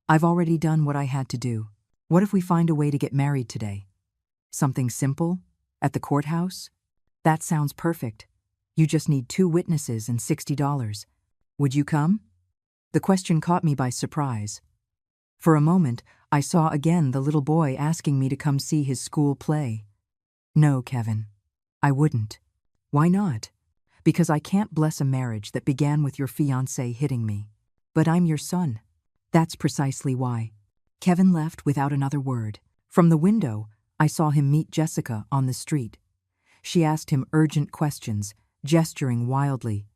I've already done what I had to do. What if we find a way to get married today? Something simple? At the courthouse? That sounds perfect. You just need 2 witnesses and $60. Would you come? The question caught me by surprise. For a moment, I saw again the little boy asking me to come see his school play. No, Kevin, I wouldn't. Why not? Because I can't bless a marriage that began with your fiancé hitting me. But I'm your son. That's precisely why. Kevin left without another word. From the window, I saw him meet Jessica on the street. She asked him urgent questions, gesturing wildly.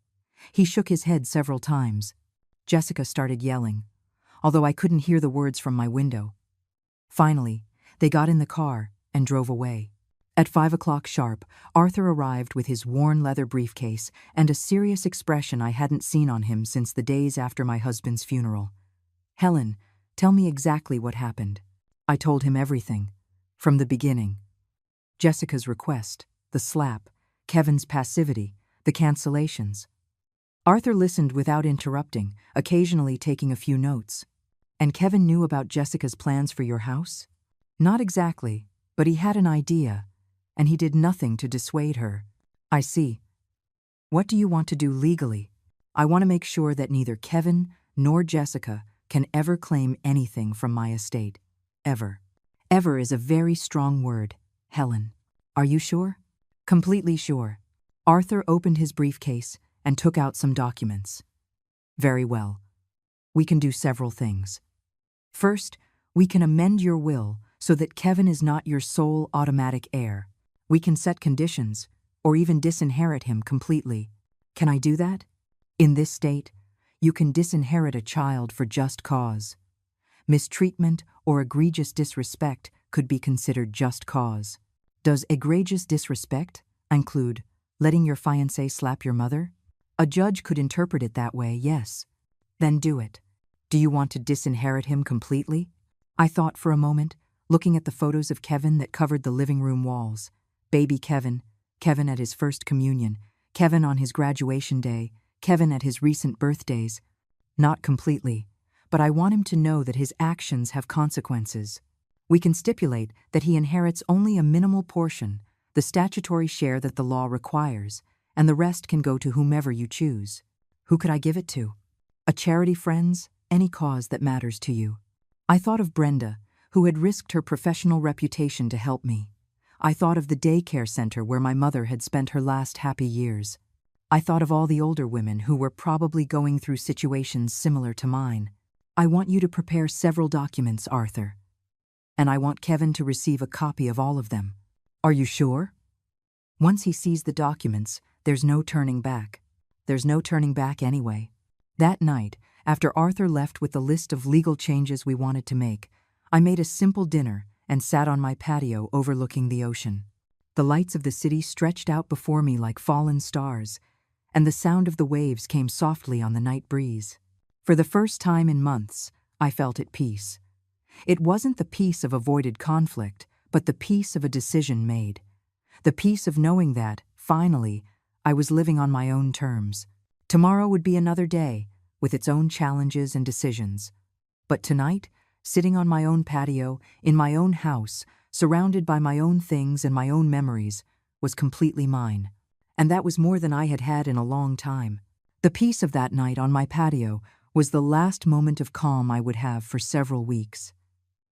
He shook his head several times. Jessica started yelling, although I couldn't hear the words from my window. Finally, they got in the car and drove away. At 5 o'clock sharp, Arthur arrived with his worn leather briefcase and a serious expression I hadn't seen on him since the days after my husband's funeral. Helen, tell me exactly what happened. I told him everything, from the beginning. Jessica's request, the slap, Kevin's passivity, the cancellations. Arthur listened without interrupting, occasionally taking a few notes. And Kevin knew about Jessica's plans for your house? Not exactly, but he had an idea, and he did nothing to dissuade her. I see. What do you want to do legally? I want to make sure that neither Kevin nor Jessica can ever claim anything from my estate. Ever. Ever is a very strong word, Helen. Are you sure? Completely sure. Arthur opened his briefcase and took out some documents. Very well. We can do several things. First, we can amend your will so that Kevin is not your sole automatic heir. We can set conditions, or even disinherit him completely. Can I do that? In this state, you can disinherit a child for just cause. Mistreatment or egregious disrespect could be considered just cause. Does egregious disrespect include letting your fiancé slap your mother? A judge could interpret it that way, yes. Then do it. Do you want to disinherit him completely? I thought for a moment, looking at the photos of Kevin that covered the living room walls. Baby Kevin, Kevin at his first communion, Kevin on his graduation day, Kevin at his recent birthdays. Not completely, but I want him to know that his actions have consequences. We can stipulate that he inherits only a minimal portion, the statutory share that the law requires, and the rest can go to whomever you choose. Who could I give it to? A charity, friends, any cause that matters to you. I thought of Brenda, who had risked her professional reputation to help me. I thought of the daycare center where my mother had spent her last happy years. I thought of all the older women who were probably going through situations similar to mine. I want you to prepare several documents, Arthur. And I want Kevin to receive a copy of all of them. Are you sure? Once he sees the documents, there's no turning back. There's no turning back anyway. That night, after Arthur left with the list of legal changes we wanted to make, I made a simple dinner and sat on my patio overlooking the ocean. The lights of the city stretched out before me like fallen stars, and the sound of the waves came softly on the night breeze. For the first time in months, I felt at peace. It wasn't the peace of avoided conflict, but the peace of a decision made. The peace of knowing that, finally, I was living on my own terms. Tomorrow would be another day, with its own challenges and decisions. But tonight, sitting on my own patio, in my own house, surrounded by my own things and my own memories, was completely mine. And that was more than I had had in a long time. The peace of that night on my patio was the last moment of calm I would have for several weeks.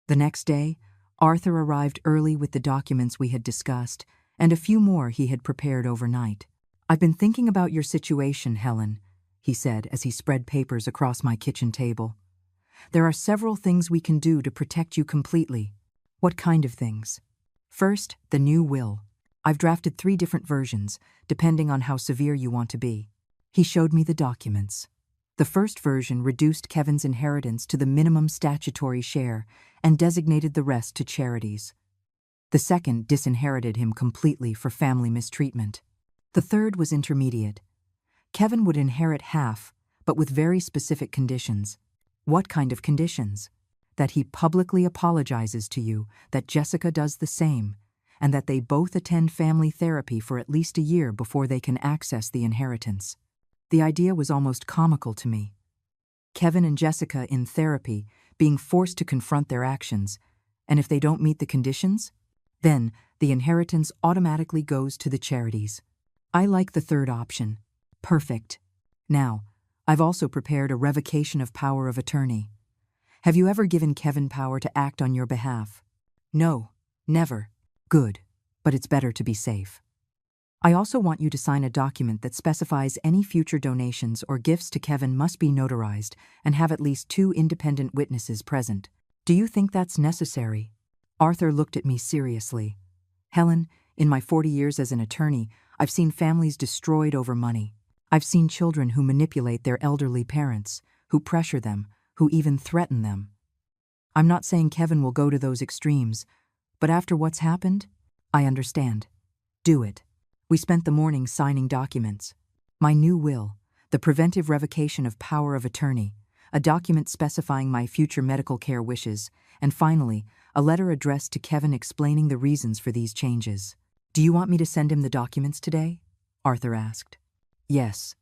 The next day, Arthur arrived early with the documents we had discussed, and a few more he had prepared overnight. "I've been thinking about your situation, Helen," he said as he spread papers across my kitchen table. "There are several things we can do to protect you completely." "What kind of things?" "First, the new will. I've drafted 3 different versions, depending on how severe you want to be." He showed me the documents. The first version reduced Kevin's inheritance to the minimum statutory share and designated the rest to charities. The second disinherited him completely for family mistreatment. The third was intermediate. Kevin would inherit half, but with very specific conditions. What kind of conditions? That he publicly apologizes to you, that Jessica does the same, and that they both attend family therapy for at least a year before they can access the inheritance. The idea was almost comical to me. Kevin and Jessica in therapy, being forced to confront their actions, and if they don't meet the conditions, then the inheritance automatically goes to the charities. I like the third option. Perfect. Now, I've also prepared a revocation of power of attorney. Have you ever given Kevin power to act on your behalf? No, never. Good, but it's better to be safe. I also want you to sign a document that specifies any future donations or gifts to Kevin must be notarized and have at least 2 independent witnesses present. Do you think that's necessary? Arthur looked at me seriously. Helen, in my 40 years as an attorney, I've seen families destroyed over money. I've seen children who manipulate their elderly parents, who pressure them, who even threaten them. I'm not saying Kevin will go to those extremes, but after what's happened, I understand. Do it. We spent the morning signing documents. My new will, the preventive revocation of power of attorney, a document specifying my future medical care wishes, and finally, a letter addressed to Kevin explaining the reasons for these changes. Do you want me to send him the documents today? Arthur asked. Yes.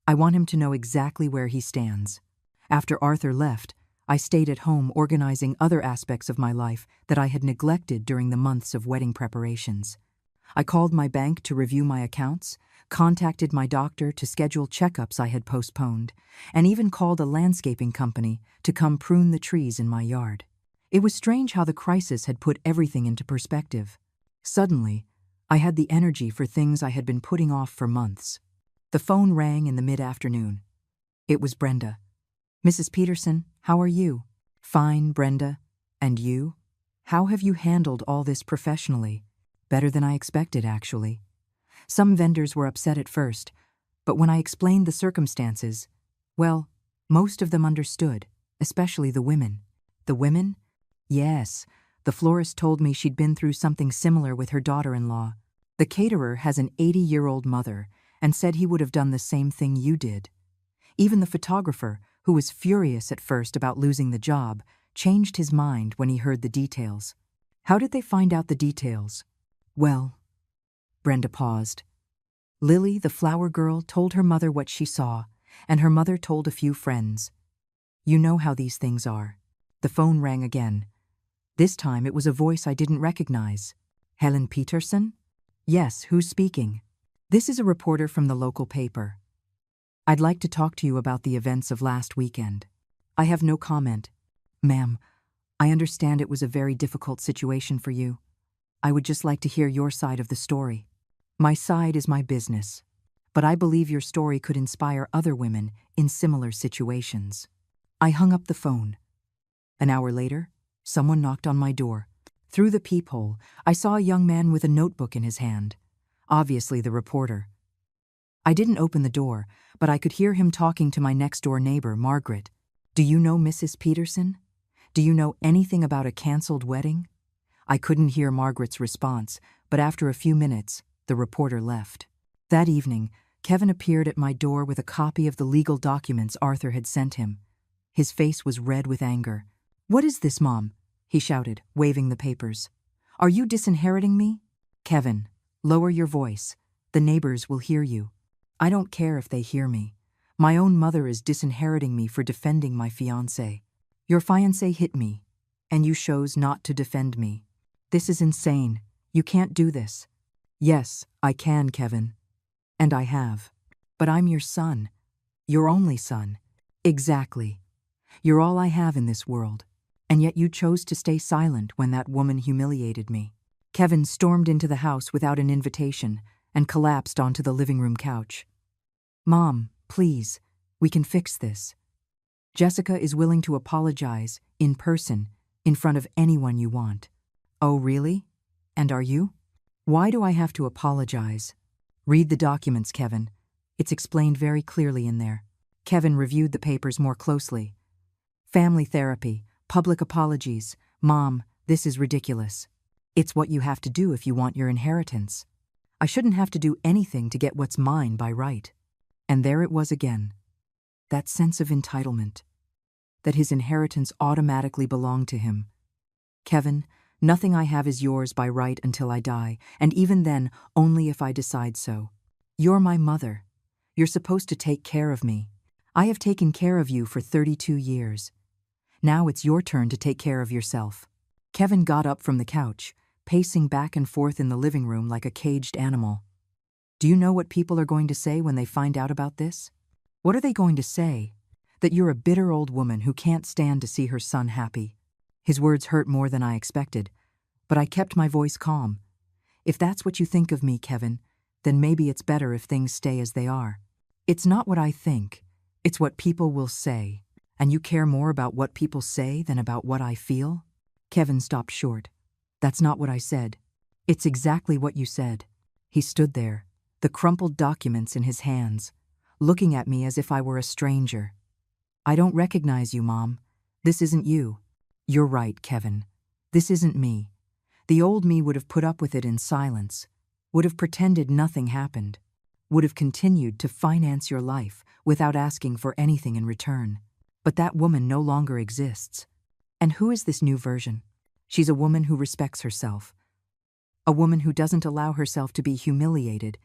I want him to know exactly where he stands. After Arthur left, I stayed at home organizing other aspects of my life that I had neglected during the months of wedding preparations. I called my bank to review my accounts, contacted my doctor to schedule checkups I had postponed, and even called a landscaping company to come prune the trees in my yard. It was strange how the crisis had put everything into perspective. Suddenly, I had the energy for things I had been putting off for months. The phone rang in the mid-afternoon. It was Brenda. "Mrs. Peterson, how are you?" "Fine, Brenda. And you? How have you handled all this professionally?" "Better than I expected, actually. Some vendors were upset at first, but when I explained the circumstances, well, most of them understood, especially the women." "The women?" "Yes. The florist told me she'd been through something similar with her daughter-in-law. The caterer has an 80-year-old mother and said he would have done the same thing you did. Even the photographer, who was furious at first about losing the job, changed his mind when he heard the details." "How did they find out the details?" "Well," Brenda paused. "Lily, the flower girl, told her mother what she saw, and her mother told a few friends. You know how these things are." The phone rang again. This time it was a voice I didn't recognize. "Helen Peterson?" "Yes, who's speaking?" This is a reporter from the local paper. I'd like to talk to you about the events of last weekend. I have no comment. Ma'am, I understand it was a very difficult situation for you. I would just like to hear your side of the story. My side is my business, but I believe your story could inspire other women in similar situations. I hung up the phone. An hour later, someone knocked on my door. Through the peephole, I saw a young man with a notebook in his hand, obviously the reporter. I didn't open the door, but I could hear him talking to my next-door neighbor, Margaret. Do you know Mrs. Peterson? Do you know anything about a canceled wedding? I couldn't hear Margaret's response, but after a few minutes, the reporter left. That evening, Kevin appeared at my door with a copy of the legal documents Arthur had sent him. His face was red with anger. "What is this, Mom?" he shouted, waving the papers. "Are you disinheriting me?" "Kevin, lower your voice. The neighbors will hear you." "I don't care if they hear me. My own mother is disinheriting me for defending my fiancé. Your fiancé hit me, and you chose not to defend me. This is insane. You can't do this." "Yes, I can, Kevin. And I have. But I'm your son. Your only son." "Exactly. You're all I have in this world. And yet you chose to stay silent when that woman humiliated me." Kevin stormed into the house without an invitation and collapsed onto the living room couch. "Mom, please, we can fix this. Jessica is willing to apologize, in person, in front of anyone you want." "Oh, really? And are you?" "Why do I have to apologize?" "Read the documents, Kevin. It's explained very clearly in there." Kevin reviewed the papers more closely. "Family therapy, public apologies. Mom, this is ridiculous. It's what you have to do if you want your inheritance. I shouldn't have to do anything to get what's mine by right." And there it was again. That sense of entitlement. That his inheritance automatically belonged to him. "Kevin, nothing I have is yours by right until I die, and even then, only if I decide so. You're my mother. You're supposed to take care of me. I have taken care of you for 32 years. Now it's your turn to take care of yourself." Kevin got up from the couch, pacing back and forth in the living room like a caged animal. "Do you know what people are going to say when they find out about this? What are they going to say? That you're a bitter old woman who can't stand to see her son happy." His words hurt more than I expected, but I kept my voice calm. "If that's what you think of me, Kevin, then maybe it's better if things stay as they are. It's not what I think, it's what people will say. And you care more about what people say than about what I feel?" Kevin stopped short. "That's not what I said." "It's exactly what you said." He stood there, the crumpled documents in his hands, looking at me as if I were a stranger. "I don't recognize you, Mom. This isn't you." "You're right, Kevin. This isn't me. The old me would have put up with it in silence, would have pretended nothing happened, would have continued to finance your life without asking for anything in return. But that woman no longer exists. And who is this new version? She's a woman who respects herself. A woman who doesn't allow herself to be humiliated,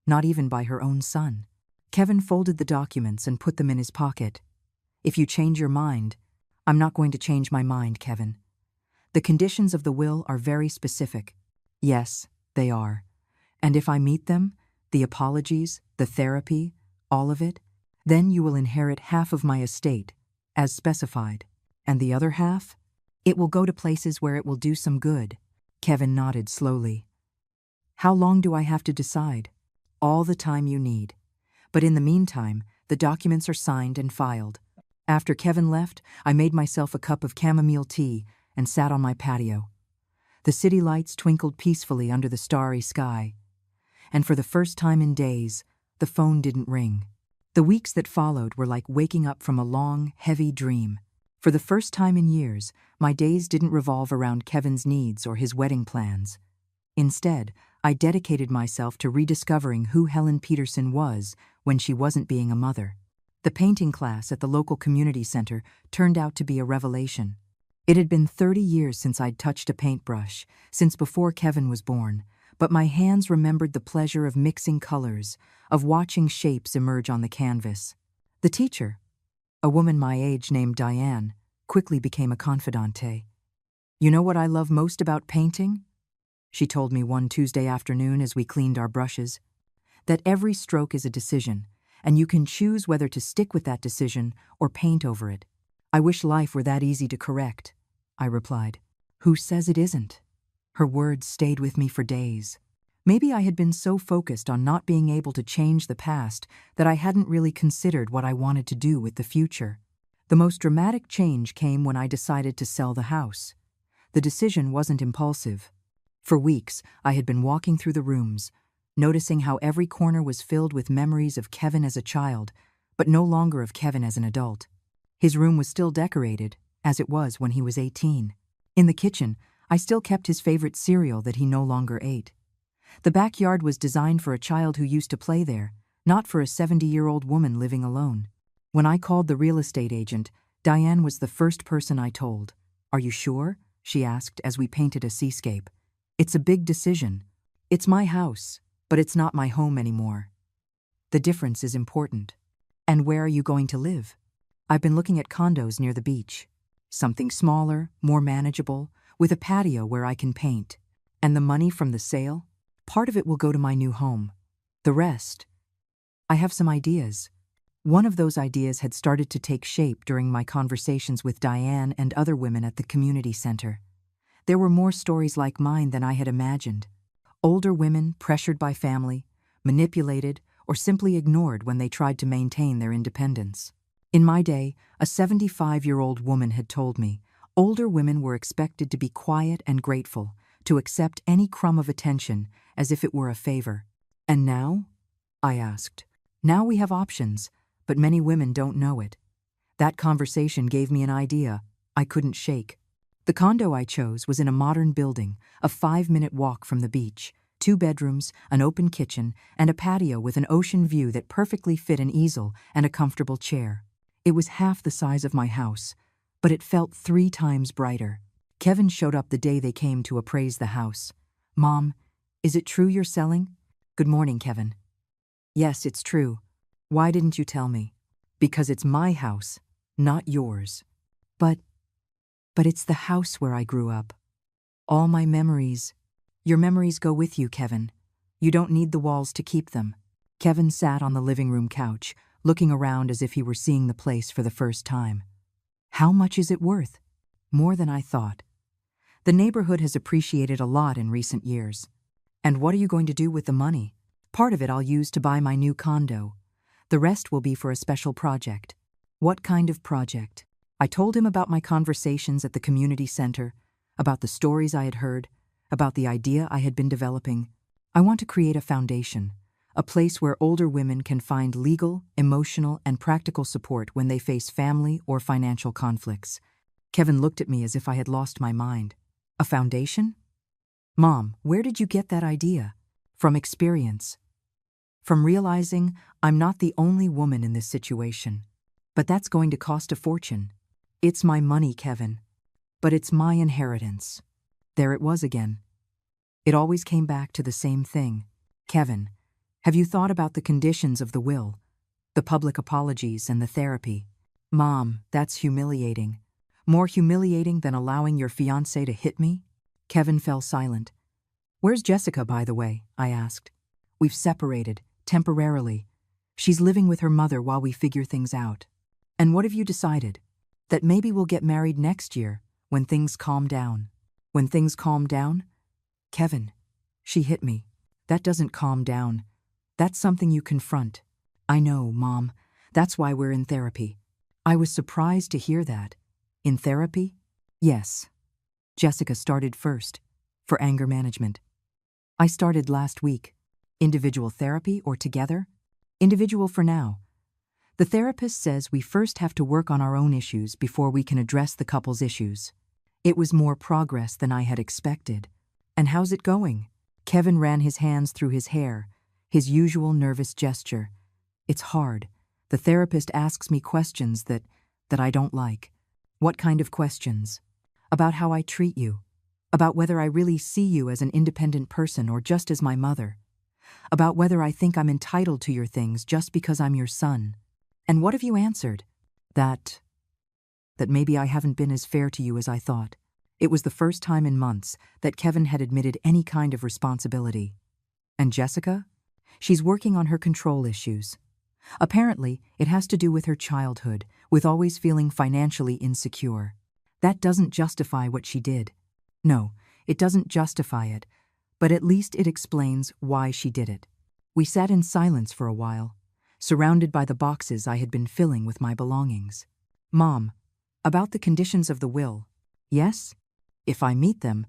not even by her own son." Kevin folded the documents and put them in his pocket. "If you change your mind—" "I'm not going to change my mind, Kevin. The conditions of the will are very specific." "Yes, they are. And if I meet them, the apologies, the therapy, all of it, then you will inherit half of my estate, as specified. And the other half? It will go to places where it will do some good." Kevin nodded slowly. "How long do I have to decide?" "All the time you need. But in the meantime, the documents are signed and filed." After Kevin left, I made myself a cup of chamomile tea and sat on my patio. The city lights twinkled peacefully under the starry sky. And for the first time in days, the phone didn't ring. The weeks that followed were like waking up from a long, heavy dream. For the first time in years, my days didn't revolve around Kevin's needs or his wedding plans. Instead, I dedicated myself to rediscovering who Helen Peterson was when she wasn't being a mother. The painting class at the local community center turned out to be a revelation. It had been 30 years since I'd touched a paintbrush, since before Kevin was born, but my hands remembered the pleasure of mixing colors, of watching shapes emerge on the canvas. The teacher, a woman my age named Diane, quickly became a confidante. "You know what I love most about painting?" she told me one Tuesday afternoon as we cleaned our brushes. That every stroke is a decision, and you can choose whether to stick with that decision or paint over it. I wish life were that easy to correct, I replied. Who says it isn't? Her words stayed with me for days. Maybe I had been so focused on not being able to change the past that I hadn't really considered what I wanted to do with the future. The most dramatic change came when I decided to sell the house. The decision wasn't impulsive. For weeks, I had been walking through the rooms, noticing how every corner was filled with memories of Kevin as a child, but no longer of Kevin as an adult. His room was still decorated, as it was when he was 18. In the kitchen, I still kept his favorite cereal that he no longer ate. The backyard was designed for a child who used to play there, not for a 70-year-old woman living alone. When I called the real estate agent, Diane was the first person I told. "Are you sure?" she asked as we painted a seascape. "It's a big decision. It's my house, but it's not my home anymore. The difference is important. And where are you going to live?" "I've been looking at condos near the beach. Something smaller, more manageable, with a patio where I can paint. And the money from the sale? Part of it will go to my new home. The rest, I have some ideas." One of those ideas had started to take shape during my conversations with Diane and other women at the community center. There were more stories like mine than I had imagined. Older women pressured by family, manipulated, or simply ignored when they tried to maintain their independence. In my day, a 75-year-old woman had told me, older women were expected to be quiet and grateful, to accept any crumb of attention as if it were a favor. "And now?" I asked. "Now we have options, but many women don't know it." That conversation gave me an idea I couldn't shake. The condo I chose was in a modern building, a 5-minute walk from the beach, 2 bedrooms, an open kitchen, and a patio with an ocean view that perfectly fit an easel and a comfortable chair. It was half the size of my house, but it felt 3 times brighter. Kevin showed up the day they came to appraise the house. "Mom, is it true you're selling?" "Good morning, Kevin." "Yes, it's true. Why didn't you tell me?" "Because it's my house, not yours." But it's the house where I grew up. All my memories." "Your memories go with you, Kevin. You don't need the walls to keep them." Kevin sat on the living room couch, looking around as if he were seeing the place for the first time. "How much is it worth?" "More than I thought. The neighborhood has appreciated a lot in recent years." "And what are you going to do with the money?" "Part of it I'll use to buy my new condo. The rest will be for a special project." "What kind of project?" I told him about my conversations at the community center, about the stories I had heard, about the idea I had been developing. "I want to create a foundation, a place where older women can find legal, emotional, and practical support when they face family or financial conflicts." Kevin looked at me as if I had lost my mind. "A foundation?" "Mom, where did you get that idea?" "From experience. From realizing I'm not the only woman in this situation. But that's going to cost a fortune. It's my money, Kevin. But it's my inheritance." There it was again. It always came back to the same thing. "Kevin, have you thought about the conditions of the will? The public apologies and the therapy?" "Mom, that's humiliating. More humiliating than allowing your fiancé to hit me?" Kevin fell silent. "Where's Jessica, by the way?" I asked. "We've separated, temporarily. She's living with her mother while we figure things out." "And what have you decided?" "That maybe we'll get married next year, when things calm down." "When things calm down?" "Kevin," she hit me. "That doesn't calm down. That's something you confront." "I know, Mom. That's why we're in therapy." I was surprised to hear that. "In therapy?" "Yes. Jessica started first, for anger management. I started last week. Individual therapy or together?" "Individual for now. The therapist says we first have to work on our own issues before we can address the couple's issues." It was more progress than I had expected. "And how's it going?" Kevin ran his hands through his hair, his usual nervous gesture. "It's hard. The therapist asks me questions that I don't like." "What kind of questions?" "About how I treat you. About whether I really see you as an independent person or just as my mother. About whether I think I'm entitled to your things just because I'm your son." "And what have you answered?" That maybe I haven't been as fair to you as I thought." It was the first time in months that Kevin had admitted any kind of responsibility. "And Jessica?" She's working on her control issues. Apparently, it has to do with her childhood, with always feeling financially insecure. That doesn't justify what she did. No, it doesn't justify it, but at least it explains why she did it. We sat in silence for a while, surrounded by the boxes I had been filling with my belongings. Mom, about the conditions of the will. Yes? If I meet them,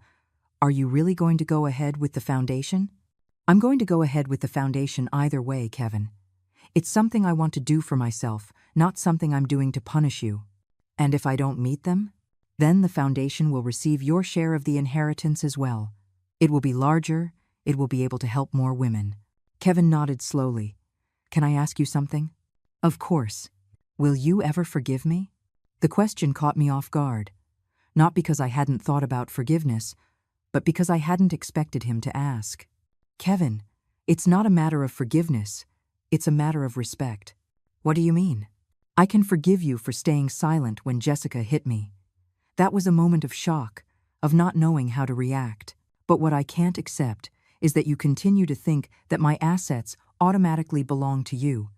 are you really going to go ahead with the foundation? I'm going to go ahead with the foundation either way, Kevin. It's something I want to do for myself, not something I'm doing to punish you. And if I don't meet them, then the foundation will receive your share of the inheritance as well. It will be larger, it will be able to help more women. Kevin nodded slowly. Can I ask you something? Of course. Will you ever forgive me? The question caught me off guard. Not because I hadn't thought about forgiveness, but because I hadn't expected him to ask. Kevin, it's not a matter of forgiveness, it's a matter of respect. What do you mean? I can forgive you for staying silent when Jessica hit me. That was a moment of shock, of not knowing how to react. But what I can't accept is that you continue to think that my assets automatically belong to you,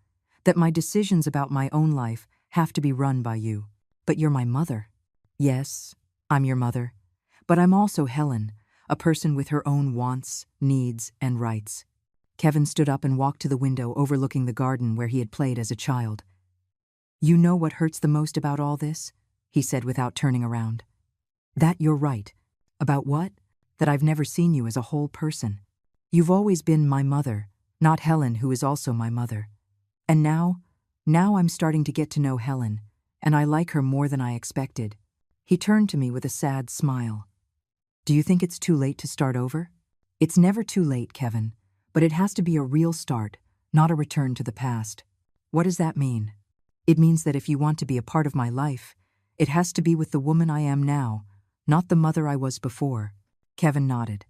that my decisions about my own life have to be run by you. But you're my mother. Yes, I'm your mother. But I'm also Helen, a person with her own wants, needs, and rights. Kevin stood up and walked to the window overlooking the garden where he had played as a child. You know what hurts the most about all this? He said without turning around. That you're right. About what? That I've never seen you as a whole person. You've always been my mother, not Helen, who is also my mother. And now I'm starting to get to know Helen, and I like her more than I expected. He turned to me with a sad smile. Do you think it's too late to start over? It's never too late, Kevin, but it has to be a real start, not a return to the past. What does that mean? It means that if you want to be a part of my life, it has to be with the woman I am now, not the mother I was before. Kevin nodded.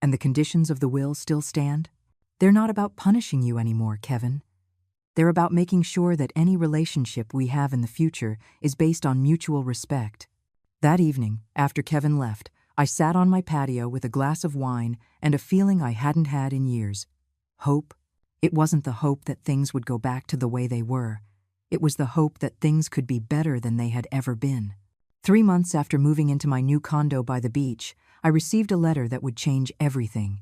And the conditions of the will still stand? They're not about punishing you anymore, Kevin. They're about making sure that any relationship we have in the future is based on mutual respect. That evening, after Kevin left, I sat on my patio with a glass of wine and a feeling I hadn't had in years. Hope? It wasn't the hope that things would go back to the way they were. It was the hope that things could be better than they had ever been. 3 months after moving into my new condo by the beach, I received a letter that would change everything.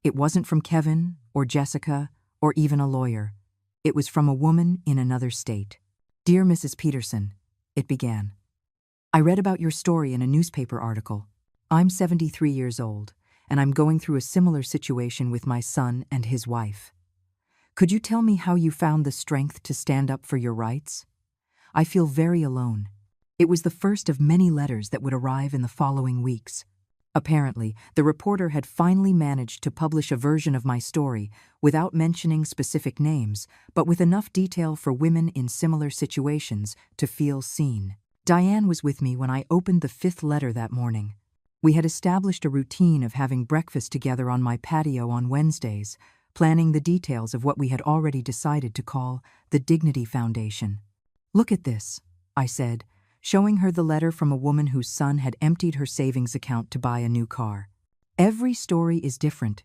It wasn't from Kevin or Jessica or even a lawyer. It was from a woman in another state. Dear Mrs. Peterson, it began. I read about your story in a newspaper article. I'm 73 years old, and I'm going through a similar situation with my son and his wife. Could you tell me how you found the strength to stand up for your rights? I feel very alone. It was the first of many letters that would arrive in the following weeks. Apparently, the reporter had finally managed to publish a version of my story without mentioning specific names, but with enough detail for women in similar situations to feel seen. Diane was with me when I opened the 5th letter that morning. We had established a routine of having breakfast together on my patio on Wednesdays, planning the details of what we had already decided to call the Dignity Foundation. Look at this, I said, showing her the letter from a woman whose son had emptied her savings account to buy a new car. Every story is different,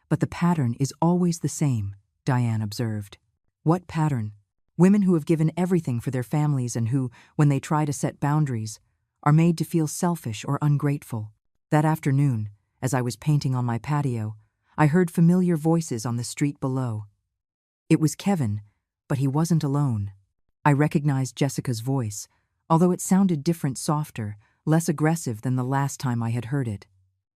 but the pattern is always the same, Diane observed. What pattern? Women who have given everything for their families and who, when they try to set boundaries, are made to feel selfish or ungrateful. That afternoon, as I was painting on my patio, I heard familiar voices on the street below. It was Kevin, but he wasn't alone. I recognized Jessica's voice, although it sounded different, softer, less aggressive than the last time I had heard it.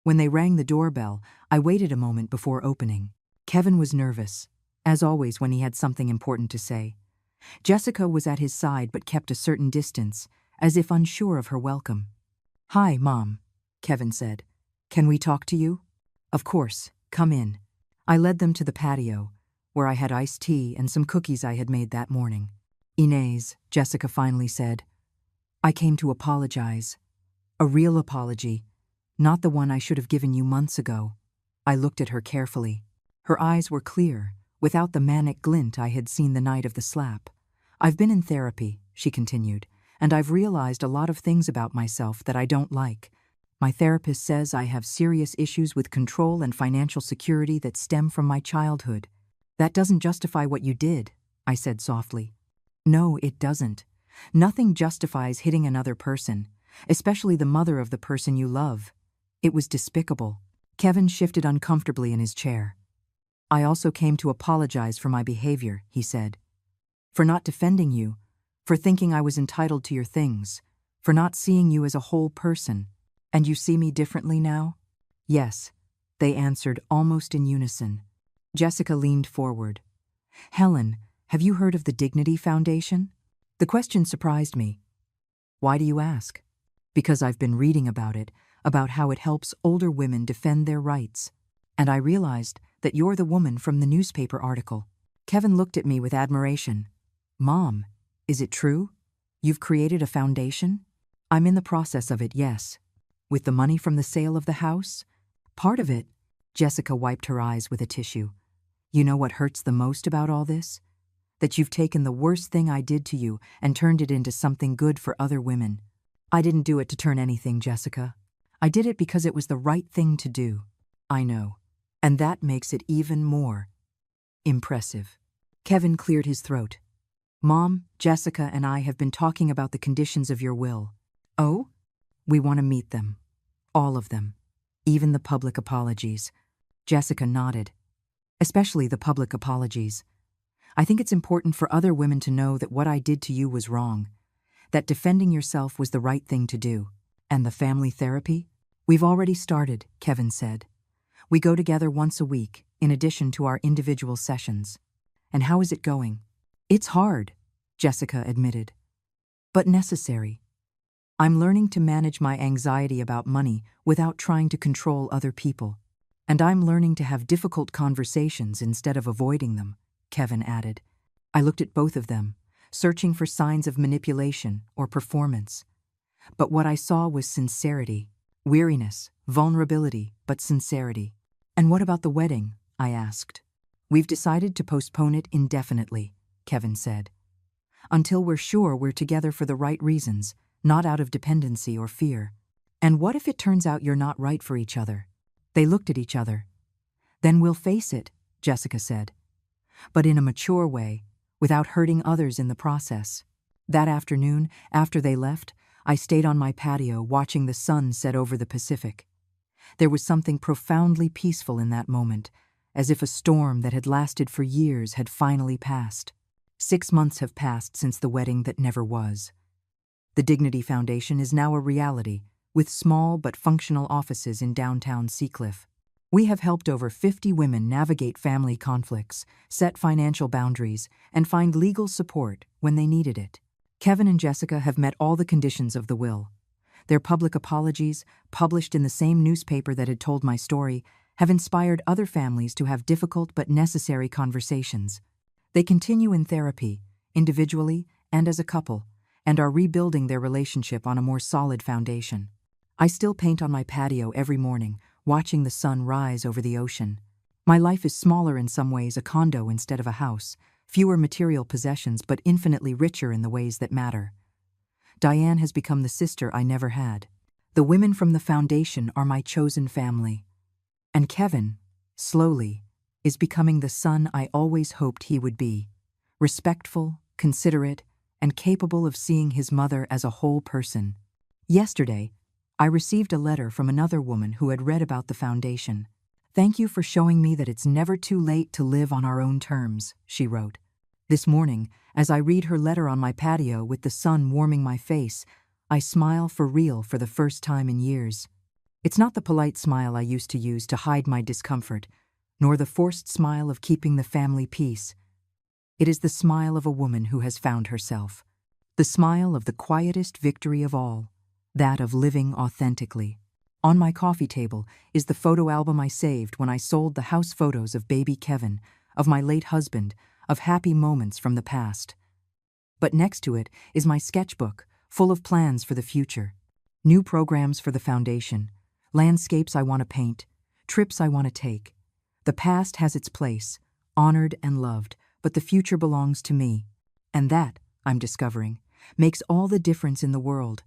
When they rang the doorbell, I waited a moment before opening. Kevin was nervous, as always when he had something important to say. Jessica was at his side but kept a certain distance, as if unsure of her welcome. Hi, Mom, Kevin said. Can we talk to you? Of course, come in. I led them to the patio, where I had iced tea and some cookies I had made that morning. Inez, Jessica finally said. I came to apologize. A real apology, not the one I should have given you months ago. I looked at her carefully. Her eyes were clear, without the manic glint I had seen the night of the slap. I've been in therapy, she continued, and I've realized a lot of things about myself that I don't like. My therapist says I have serious issues with control and financial security that stem from my childhood. That doesn't justify what you did, I said softly. No, it doesn't. Nothing justifies hitting another person, especially the mother of the person you love. It was despicable. Kevin shifted uncomfortably in his chair. I also came to apologize for my behavior, he said. For not defending you, for thinking I was entitled to your things, for not seeing you as a whole person. And you see me differently now? Yes, they answered almost in unison. Jessica leaned forward. Helen, have you heard of the Dignity Foundation? The question surprised me. Why do you ask? Because I've been reading about it, about how it helps older women defend their rights. And I realized that you're the woman from the newspaper article. Kevin looked at me with admiration. Mom, is it true? You've created a foundation? I'm in the process of it, yes. With the money from the sale of the house? Part of it. Jessica wiped her eyes with a tissue. You know what hurts the most about all this? That you've taken the worst thing I did to you and turned it into something good for other women. I didn't do it to turn anything, Jessica. I did it because it was the right thing to do. I know. And that makes it even more impressive. Kevin cleared his throat. Mom, Jessica and I have been talking about the conditions of your will. Oh? We want to meet them. All of them. Even the public apologies. Jessica nodded. Especially the public apologies. I think it's important for other women to know that what I did to you was wrong. That defending yourself was the right thing to do. And the family therapy? We've already started, Kevin said. We go together once a week, in addition to our individual sessions. And how is it going? It's hard, Jessica admitted. But necessary. I'm learning to manage my anxiety about money without trying to control other people. And I'm learning to have difficult conversations instead of avoiding them, Kevin added. I looked at both of them, searching for signs of manipulation or performance. But what I saw was sincerity, weariness, vulnerability, but sincerity. And what about the wedding? I asked. We've decided to postpone it indefinitely, Kevin said. Until we're sure we're together for the right reasons, not out of dependency or fear. And what if it turns out you're not right for each other? They looked at each other. Then we'll face it, Jessica said. But in a mature way, without hurting others in the process. That afternoon, after they left, I stayed on my patio watching the sun set over the Pacific. There was something profoundly peaceful in that moment, as if a storm that had lasted for years had finally passed. 6 months have passed since the wedding that never was. The Dignity Foundation is now a reality, with small but functional offices in downtown Seacliff. We have helped over 50 women navigate family conflicts, set financial boundaries, and find legal support when they needed it. Kevin and Jessica have met all the conditions of the will. Their public apologies, published in the same newspaper that had told my story, have inspired other families to have difficult but necessary conversations. They continue in therapy, individually and as a couple, and are rebuilding their relationship on a more solid foundation. I still paint on my patio every morning, watching the sun rise over the ocean. My life is smaller in some ways, a condo instead of a house, fewer material possessions but infinitely richer in the ways that matter. Diane has become the sister I never had. The women from the foundation are my chosen family. And Kevin, slowly, is becoming the son I always hoped he would be. Respectful, considerate, and capable of seeing his mother as a whole person. Yesterday, I received a letter from another woman who had read about the foundation. Thank you for showing me that it's never too late to live on our own terms, she wrote. This morning, as I read her letter on my patio with the sun warming my face, I smile for real for the first time in years. It's not the polite smile I used to use to hide my discomfort, nor the forced smile of keeping the family peace. It is the smile of a woman who has found herself. The smile of the quietest victory of all. That of living authentically. On my coffee table is the photo album I saved when I sold the house photos of baby Kevin, of my late husband, of happy moments from the past. But next to it is my sketchbook, full of plans for the future. New programs for the foundation, landscapes I want to paint, trips I want to take. The past has its place, honored and loved, but the future belongs to me. And that, I'm discovering, makes all the difference in the world.